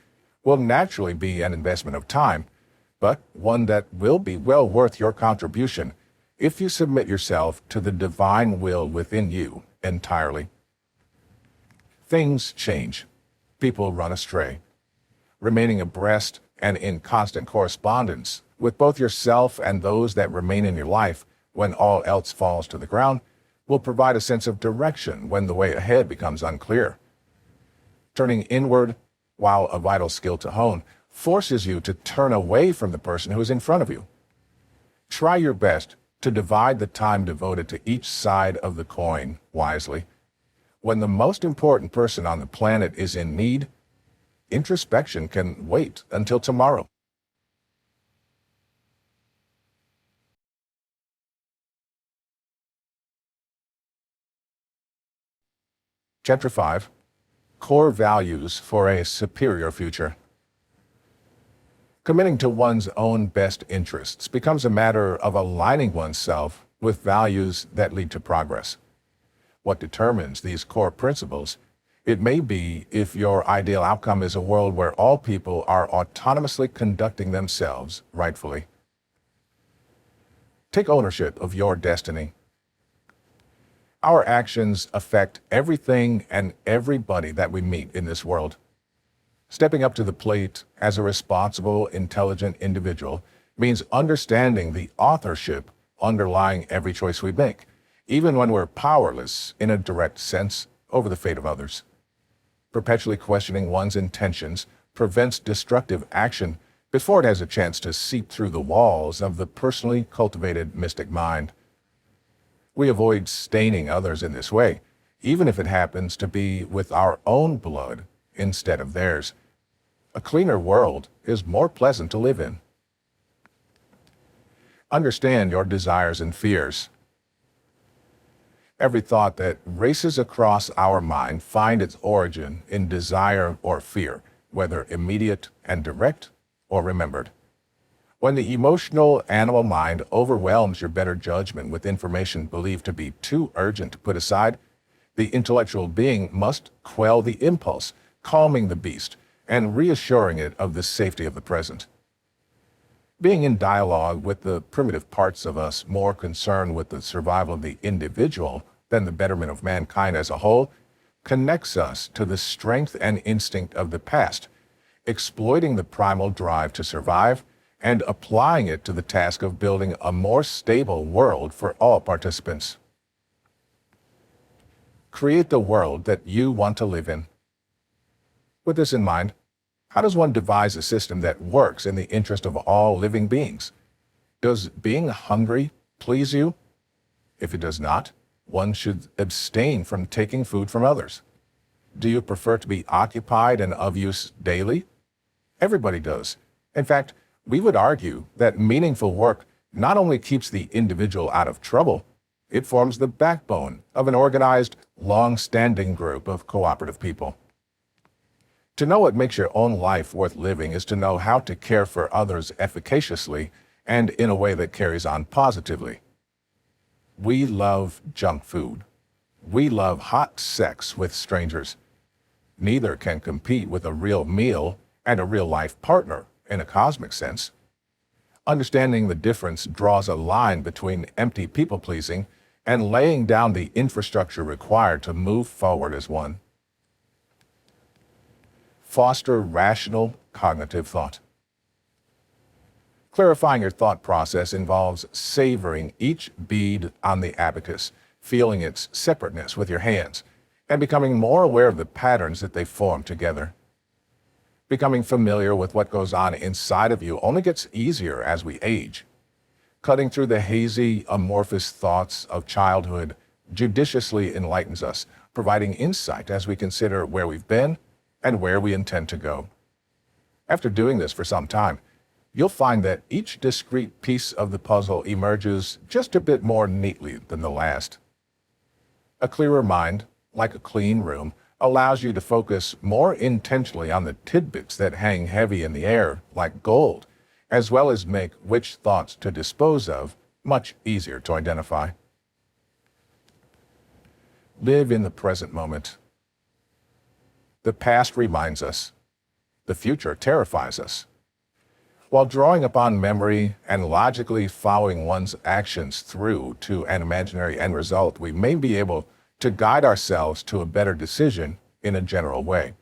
will naturally be an investment of time, but one that will be well worth your contribution if you submit yourself to the divine will within you entirely. Things change. People run astray. Remaining abreast and in constant correspondence with both yourself and those that remain in your life when all else falls to the ground will provide a sense of direction when the way ahead becomes unclear. Turning inward, while a vital skill to hone, forces you to turn away from the person who is in front of you. Try your best to divide the time devoted to each side of the coin wisely. When the most important person on the planet is in need, introspection can wait until tomorrow. Chapter 5. Core Values for a Superior Future. Committing to one's own best interests becomes a matter of aligning oneself with values that lead to progress. What determines these core principles It may be if your ideal outcome is a world where all people are autonomously conducting themselves rightfully. Take ownership of your destiny. Our actions affect everything and everybody that we meet in this world. Stepping up to the plate as a responsible, intelligent individual means understanding the authorship underlying every choice we make, even when we're powerless in a direct sense over the fate of others. Perpetually questioning one's intentions prevents destructive action before it has a chance to seep through the walls of the personally cultivated mystic mind. We avoid staining others in this way, even if it happens to be with our own blood instead of theirs. A cleaner world is more pleasant to live in. Understand your desires and fears. Every thought that races across our mind finds its origin in desire or fear, whether immediate and direct or remembered. When the emotional animal mind overwhelms your better judgment with information believed to be too urgent to put aside, the intellectual being must quell the impulse, calming the beast and reassuring it of the safety of the present. Being in dialogue with the primitive parts of us more concerned with the survival of the individual than the betterment of mankind as a whole connects us to the strength and instinct of the past, exploiting the primal drive to survive and applying it to the task of building a more stable world for all participants. Create the world that you want to live in. With this in mind, how does one devise a system that works in the interest of all living beings? Does being hungry please you? If it does not, one should abstain from taking food from others. Do you prefer to be occupied and of use daily? Everybody does. In fact, we would argue that meaningful work not only keeps the individual out of trouble, it forms the backbone of an organized, long-standing group of cooperative people. To know what makes your own life worth living is to know how to care for others efficaciously and in a way that carries on positively. We love junk food. We love hot sex with strangers. Neither can compete with a real meal and a real-life partner in a cosmic sense. Understanding the difference draws a line between empty people-pleasing and laying down the infrastructure required to move forward as one. Foster rational cognitive thought. Clarifying your thought process involves savoring each bead on the abacus, feeling its separateness with your hands, and becoming more aware of the patterns that they form together. Becoming familiar with what goes on inside of you only gets easier as we age. Cutting through the hazy, amorphous thoughts of childhood judiciously enlightens us, providing insight as we consider where we've been and where we intend to go. After doing this for some time, you'll find that each discrete piece of the puzzle emerges just a bit more neatly than the last. A clearer mind, like a clean room, allows you to focus more intentionally on the tidbits that hang heavy in the air like gold, as well as make which thoughts to dispose of much easier to identify. Live in the present moment. The past reminds us. The future terrifies us. While drawing upon memory and logically following one's actions through to an imaginary end result, we may be able to guide ourselves to a better decision in a general way.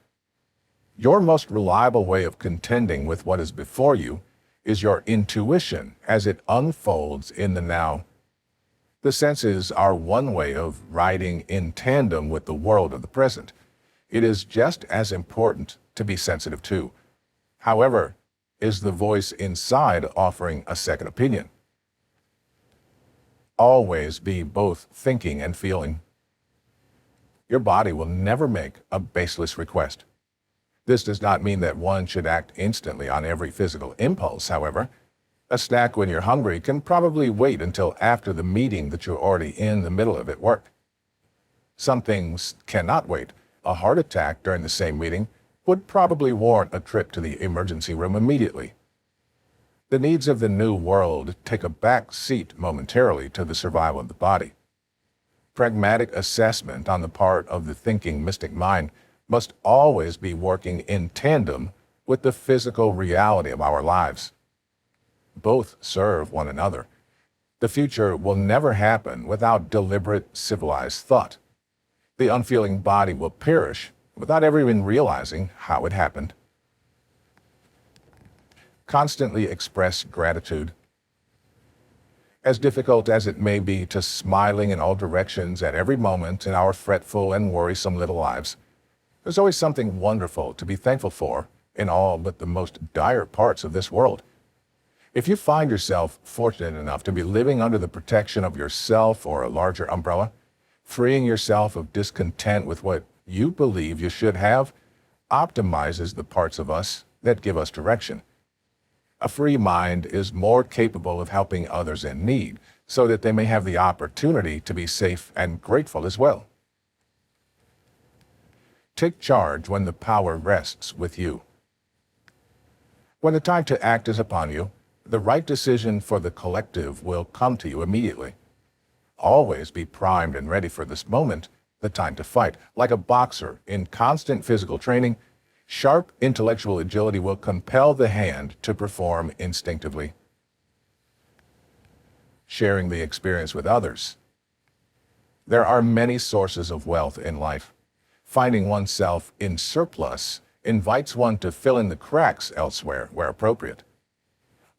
Your most reliable way of contending with what is before you is your intuition as it unfolds in the now. The senses are one way of riding in tandem with the world of the present. It is just as important to be sensitive to. However, is the voice inside offering a second opinion? Always be both thinking and feeling. Your body will never make a baseless request. This does not mean that one should act instantly on every physical impulse, however. A snack when you're hungry can probably wait until after the meeting that you're already in the middle of at work. Some things cannot wait. A heart attack during the same meeting would probably warrant a trip to the emergency room immediately. The needs of the new world take a back seat momentarily to the survival of the body. Pragmatic assessment on the part of the thinking mystic mind must always be working in tandem with the physical reality of our lives. Both serve one another. The future will never happen without deliberate, civilized thought. The unfeeling body will perish without ever even realizing how it happened. Constantly express gratitude. As difficult as it may be to smiling in all directions at every moment in our fretful and worrisome little lives, there's always something wonderful to be thankful for in all but the most dire parts of this world. If you find yourself fortunate enough to be living under the protection of yourself or a larger umbrella, freeing yourself of discontent with what you believe you should have optimizes the parts of us that give us direction. A free mind is more capable of helping others in need so that they may have the opportunity to be safe and grateful as well. Take charge when the power rests with you. When the time to act is upon you, the right decision for the collective will come to you immediately. Always be primed and ready for this moment, the time to fight. Like a boxer in constant physical training, sharp intellectual agility will compel the hand to perform instinctively. Sharing the experience with others. There are many sources of wealth in life. Finding oneself in surplus invites one to fill in the cracks elsewhere where appropriate.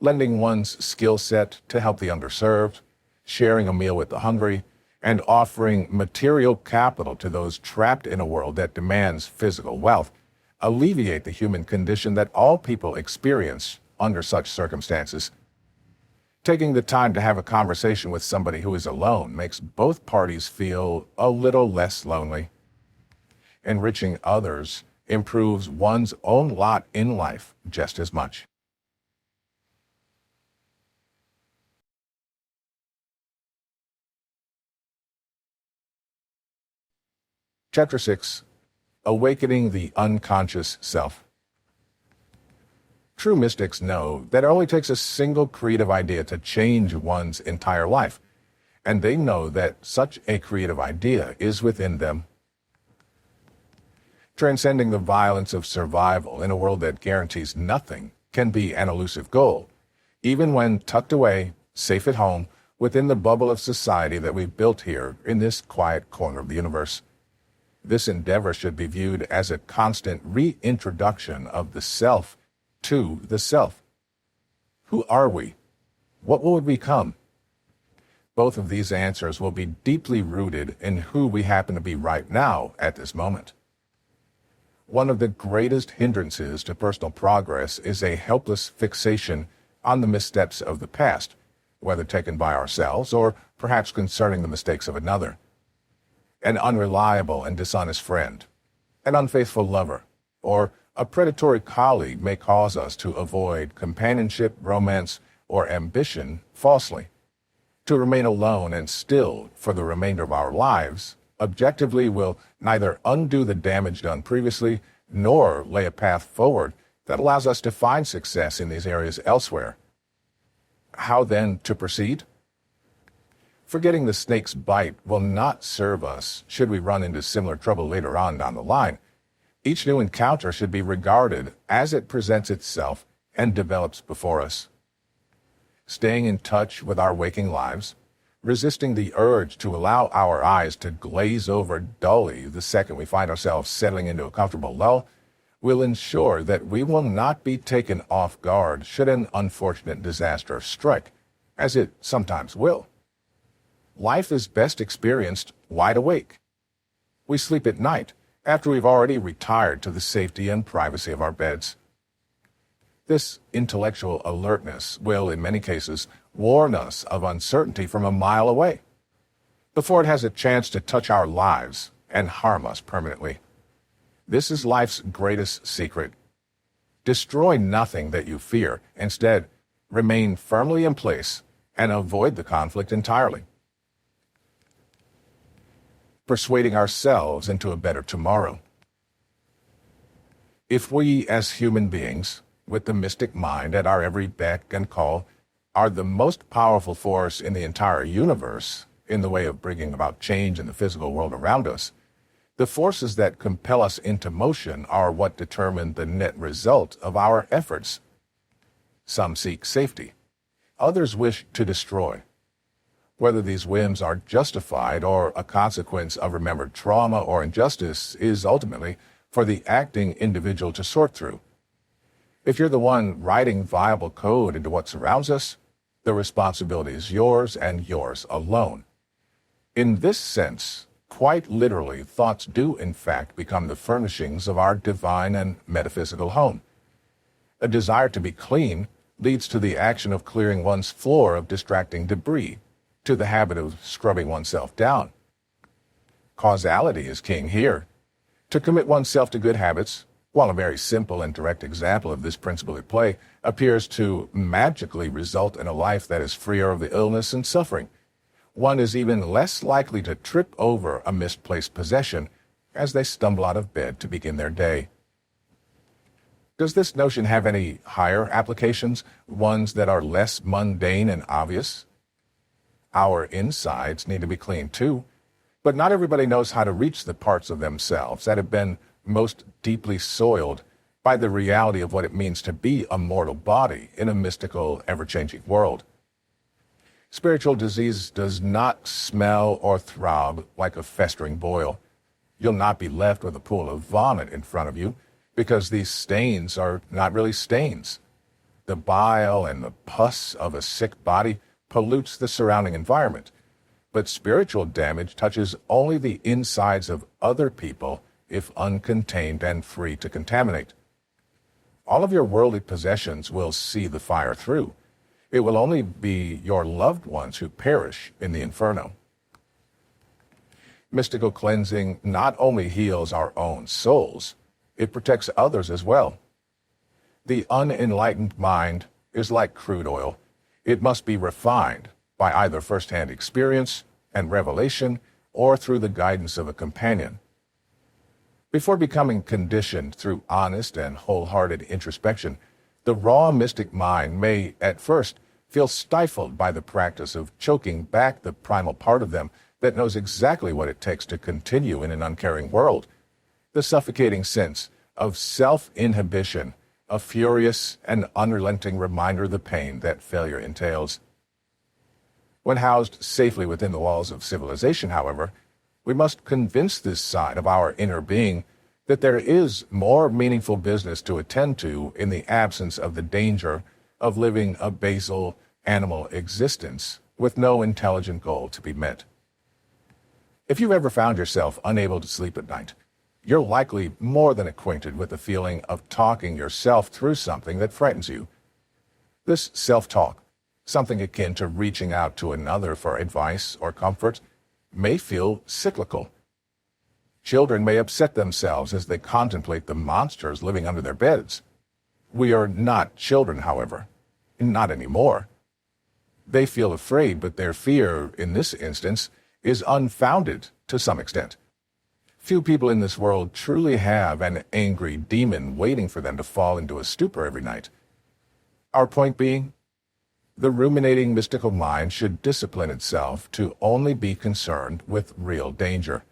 Lending one's skill set to help the underserved, sharing a meal with the hungry, and offering material capital to those trapped in a world that demands physical wealth alleviate the human condition that all people experience under such circumstances. Taking the time to have a conversation with somebody who is alone makes both parties feel a little less lonely. Enriching others improves one's own lot in life just as much. Chapter 6. Awakening the Unconscious Self. True mystics know that it only takes a single creative idea to change one's entire life, and they know that such a creative idea is within them. Transcending the violence of survival in a world that guarantees nothing can be an elusive goal, even when tucked away, safe at home, within the bubble of society that we've built here in this quiet corner of the universe. This endeavor should be viewed as a constant reintroduction of the self to the self. Who are we? What will we become? Both of these answers will be deeply rooted in who we happen to be right now at this moment. One of the greatest hindrances to personal progress is a helpless fixation on the missteps of the past, whether taken by ourselves or perhaps concerning the mistakes of another. An unreliable and dishonest friend, an unfaithful lover, or a predatory colleague may cause us to avoid companionship, romance, or ambition falsely. To remain alone and still for the remainder of our lives objectively will neither undo the damage done previously nor lay a path forward that allows us to find success in these areas elsewhere. How then to proceed? Forgetting the snake's bite will not serve us should we run into similar trouble later on down the line. Each new encounter should be regarded as it presents itself and develops before us. Staying in touch with our waking lives, resisting the urge to allow our eyes to glaze over dully the second we find ourselves settling into a comfortable lull, will ensure that we will not be taken off guard should an unfortunate disaster strike, as it sometimes will. Life is best experienced wide awake. We sleep at night after we've already retired to the safety and privacy of our beds. This intellectual alertness will, in many cases, warn us of uncertainty from a mile away, before it has a chance to touch our lives and harm us permanently. This is life's greatest secret. Destroy nothing that you fear. Instead, remain firmly in place and avoid the conflict entirely. Persuading ourselves into a better tomorrow. If we, as human beings, with the mystic mind at our every beck and call, are the most powerful force in the entire universe in the way of bringing about change in the physical world around us, The forces that compel us into motion are what determine the net result of our efforts. Some seek safety. Others wish to destroy. Whether these whims are justified or a consequence of remembered trauma or injustice is ultimately for the acting individual to sort through. If you're the one writing viable code into what surrounds us, the responsibility is yours and yours alone. In this sense, quite literally, thoughts do in fact become the furnishings of our divine and metaphysical home. A desire to be clean leads to the action of clearing one's floor of distracting debris, to the habit of scrubbing oneself down. Causality is king here. To commit oneself to good habits, while a very simple and direct example of this principle at play, appears to magically result in a life that is freer of the illness and suffering, one is even less likely to trip over a misplaced possession as they stumble out of bed to begin their day. Does this notion have any higher applications, ones that are less mundane and obvious? Our insides need to be clean too, but not everybody knows how to reach the parts of themselves that have been most deeply soiled by the reality of what it means to be a mortal body in a mystical, ever-changing world. Spiritual disease does not smell or throb like a festering boil. You'll not be left with a pool of vomit in front of you, because these stains are not really stains. The bile and the pus of a sick body pollutes the surrounding environment, but spiritual damage touches only the insides of other people if uncontained and free to contaminate. All of your worldly possessions will see the fire through. It will only be your loved ones who perish in the inferno. Mystical cleansing not only heals our own souls, it protects others as well. The unenlightened mind is like crude oil. It must be refined by either first-hand experience and revelation or through the guidance of a companion. Before becoming conditioned through honest and wholehearted introspection, the raw mystic mind may, at first, feel stifled by the practice of choking back the primal part of them that knows exactly what it takes to continue in an uncaring world. The suffocating sense of self-inhibition, a furious and unrelenting reminder of the pain that failure entails. When housed safely within the walls of civilization, however, we must convince this side of our inner being that there is more meaningful business to attend to in the absence of the danger of living a basal animal existence with no intelligent goal to be met. If you've ever found yourself unable to sleep at night, you're likely more than acquainted with the feeling of talking yourself through something that frightens you. This self-talk, something akin to reaching out to another for advice or comfort, may feel cyclical. Children may upset themselves as they contemplate the monsters living under their beds. We are not children, however. Not anymore. They feel afraid, but their fear, in this instance, is unfounded to some extent. Few people in this world truly have an angry demon waiting for them to fall into a stupor every night. Our point being, the ruminating mystical mind should discipline itself to only be concerned with real danger.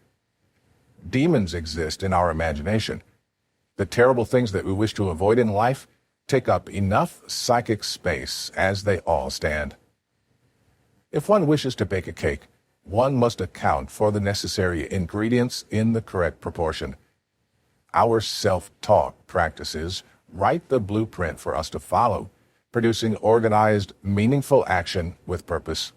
Demons exist in our imagination. The terrible things that we wish to avoid in life take up enough psychic space as they all stand. If one wishes to bake a cake, one must account for the necessary ingredients in the correct proportion. Our self-talk practices write the blueprint for us to follow, producing organized, meaningful action with purpose.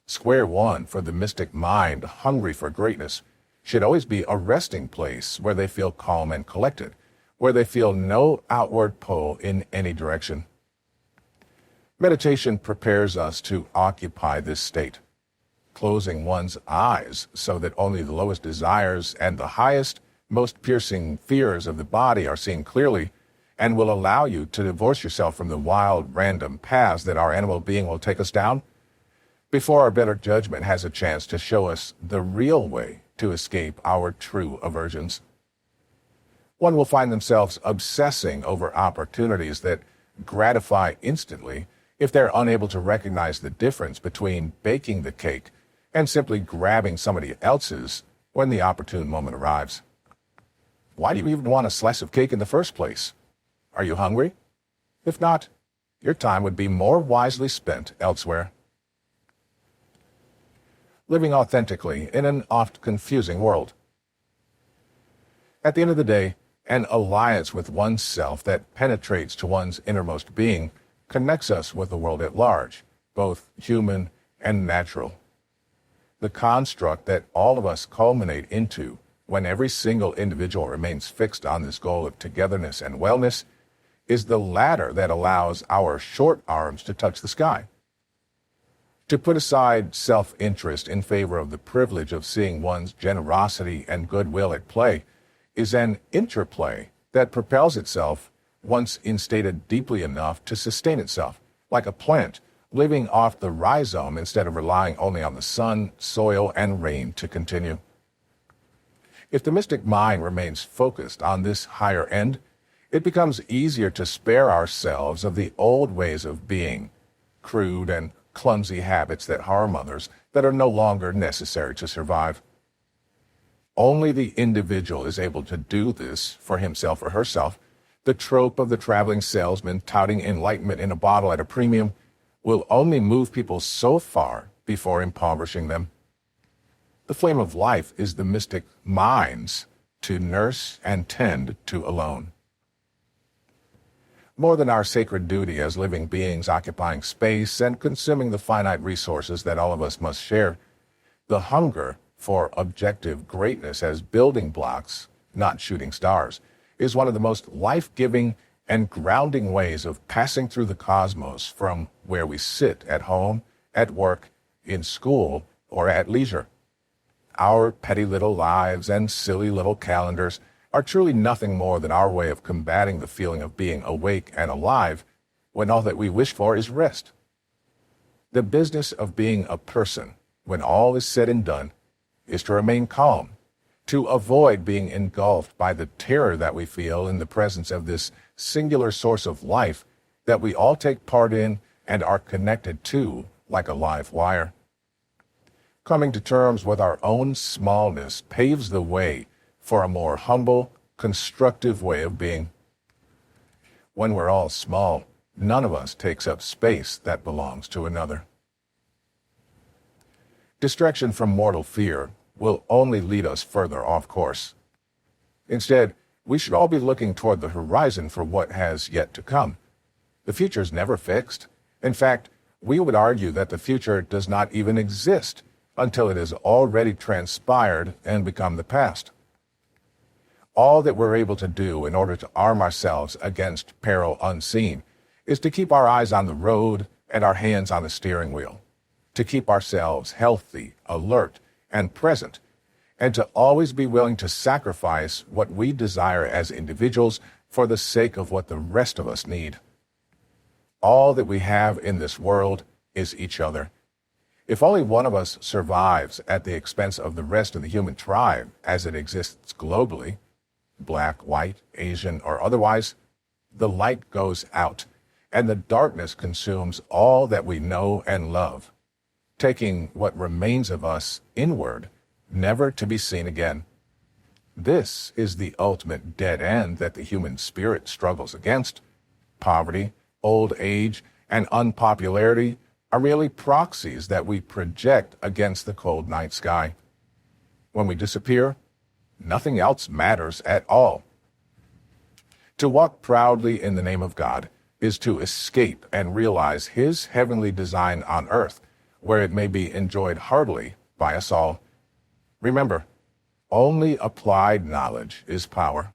Square one for the mystic mind hungry for greatness should always be a resting place where they feel calm and collected, where they feel no outward pull in any direction. Meditation prepares us to occupy this state, closing one's eyes so that only the lowest desires and the highest, most piercing fears of the body are seen clearly, and will allow you to divorce yourself from the wild, random paths that our animal being will take us down, before our better judgment has a chance to show us the real way to escape our true aversions. One will find themselves obsessing over opportunities that gratify instantly if they're unable to recognize the difference between baking the cake and simply grabbing somebody else's when the opportune moment arrives. Why do you even want a slice of cake in the first place? Are you hungry? If not, your time would be more wisely spent elsewhere. Living authentically in an oft confusing world. At the end of the day, an alliance with oneself that penetrates to one's innermost being connects us with the world at large, both human and natural. The construct that all of us culminate into when every single individual remains fixed on this goal of togetherness and wellness is the ladder that allows our short arms to touch the sky. To put aside self-interest in favor of the privilege of seeing one's generosity and goodwill at play is an interplay that propels itself once instated deeply enough to sustain itself, like a plant living off the rhizome instead of relying only on the sun, soil, and rain to continue. If the mystic mind remains focused on this higher end, it becomes easier to spare ourselves of the old ways of being, crude and clumsy habits that harm others that are no longer necessary to survive. Only the individual is able to do this for himself or herself. The trope of the traveling salesman touting enlightenment in a bottle at a premium will only move people so far before impoverishing them. The flame of life is the mystic mind's to nurse and tend to alone. More than our sacred duty as living beings occupying space and consuming the finite resources that all of us must share, the hunger for objective greatness as building blocks, not shooting stars, is one of the most life-giving and grounding ways of passing through the cosmos from where we sit at home, at work, in school, or at leisure. Our petty little lives and silly little calendars are truly nothing more than our way of combating the feeling of being awake and alive when all that we wish for is rest. The business of being a person, when all is said and done, is to remain calm, to avoid being engulfed by the terror that we feel in the presence of this singular source of life that we all take part in and are connected to like a live wire. Coming to terms with our own smallness paves the way for a more humble, constructive way of being. When we're all small, none of us takes up space that belongs to another. Distraction from mortal fear will only lead us further off course. Instead, we should all be looking toward the horizon for what has yet to come. The future is never fixed. In fact, we would argue that the future does not even exist until it has already transpired and become the past. All that we're able to do in order to arm ourselves against peril unseen is to keep our eyes on the road and our hands on the steering wheel, to keep ourselves healthy, alert, and present, and to always be willing to sacrifice what we desire as individuals for the sake of what the rest of us need. All that we have in this world is each other. If only one of us survives at the expense of the rest of the human tribe as it exists globally, black, white, Asian, or otherwise, the light goes out, and the darkness consumes all that we know and love, taking what remains of us inward, never to be seen again. This is the ultimate dead end that the human spirit struggles against. Poverty, old age, and unpopularity are merely proxies that we project against the cold night sky. When we disappear, nothing else matters at all. To walk proudly in the name of God is to escape and realize His heavenly design on earth, where it may be enjoyed heartily by us all. Remember, only applied knowledge is power.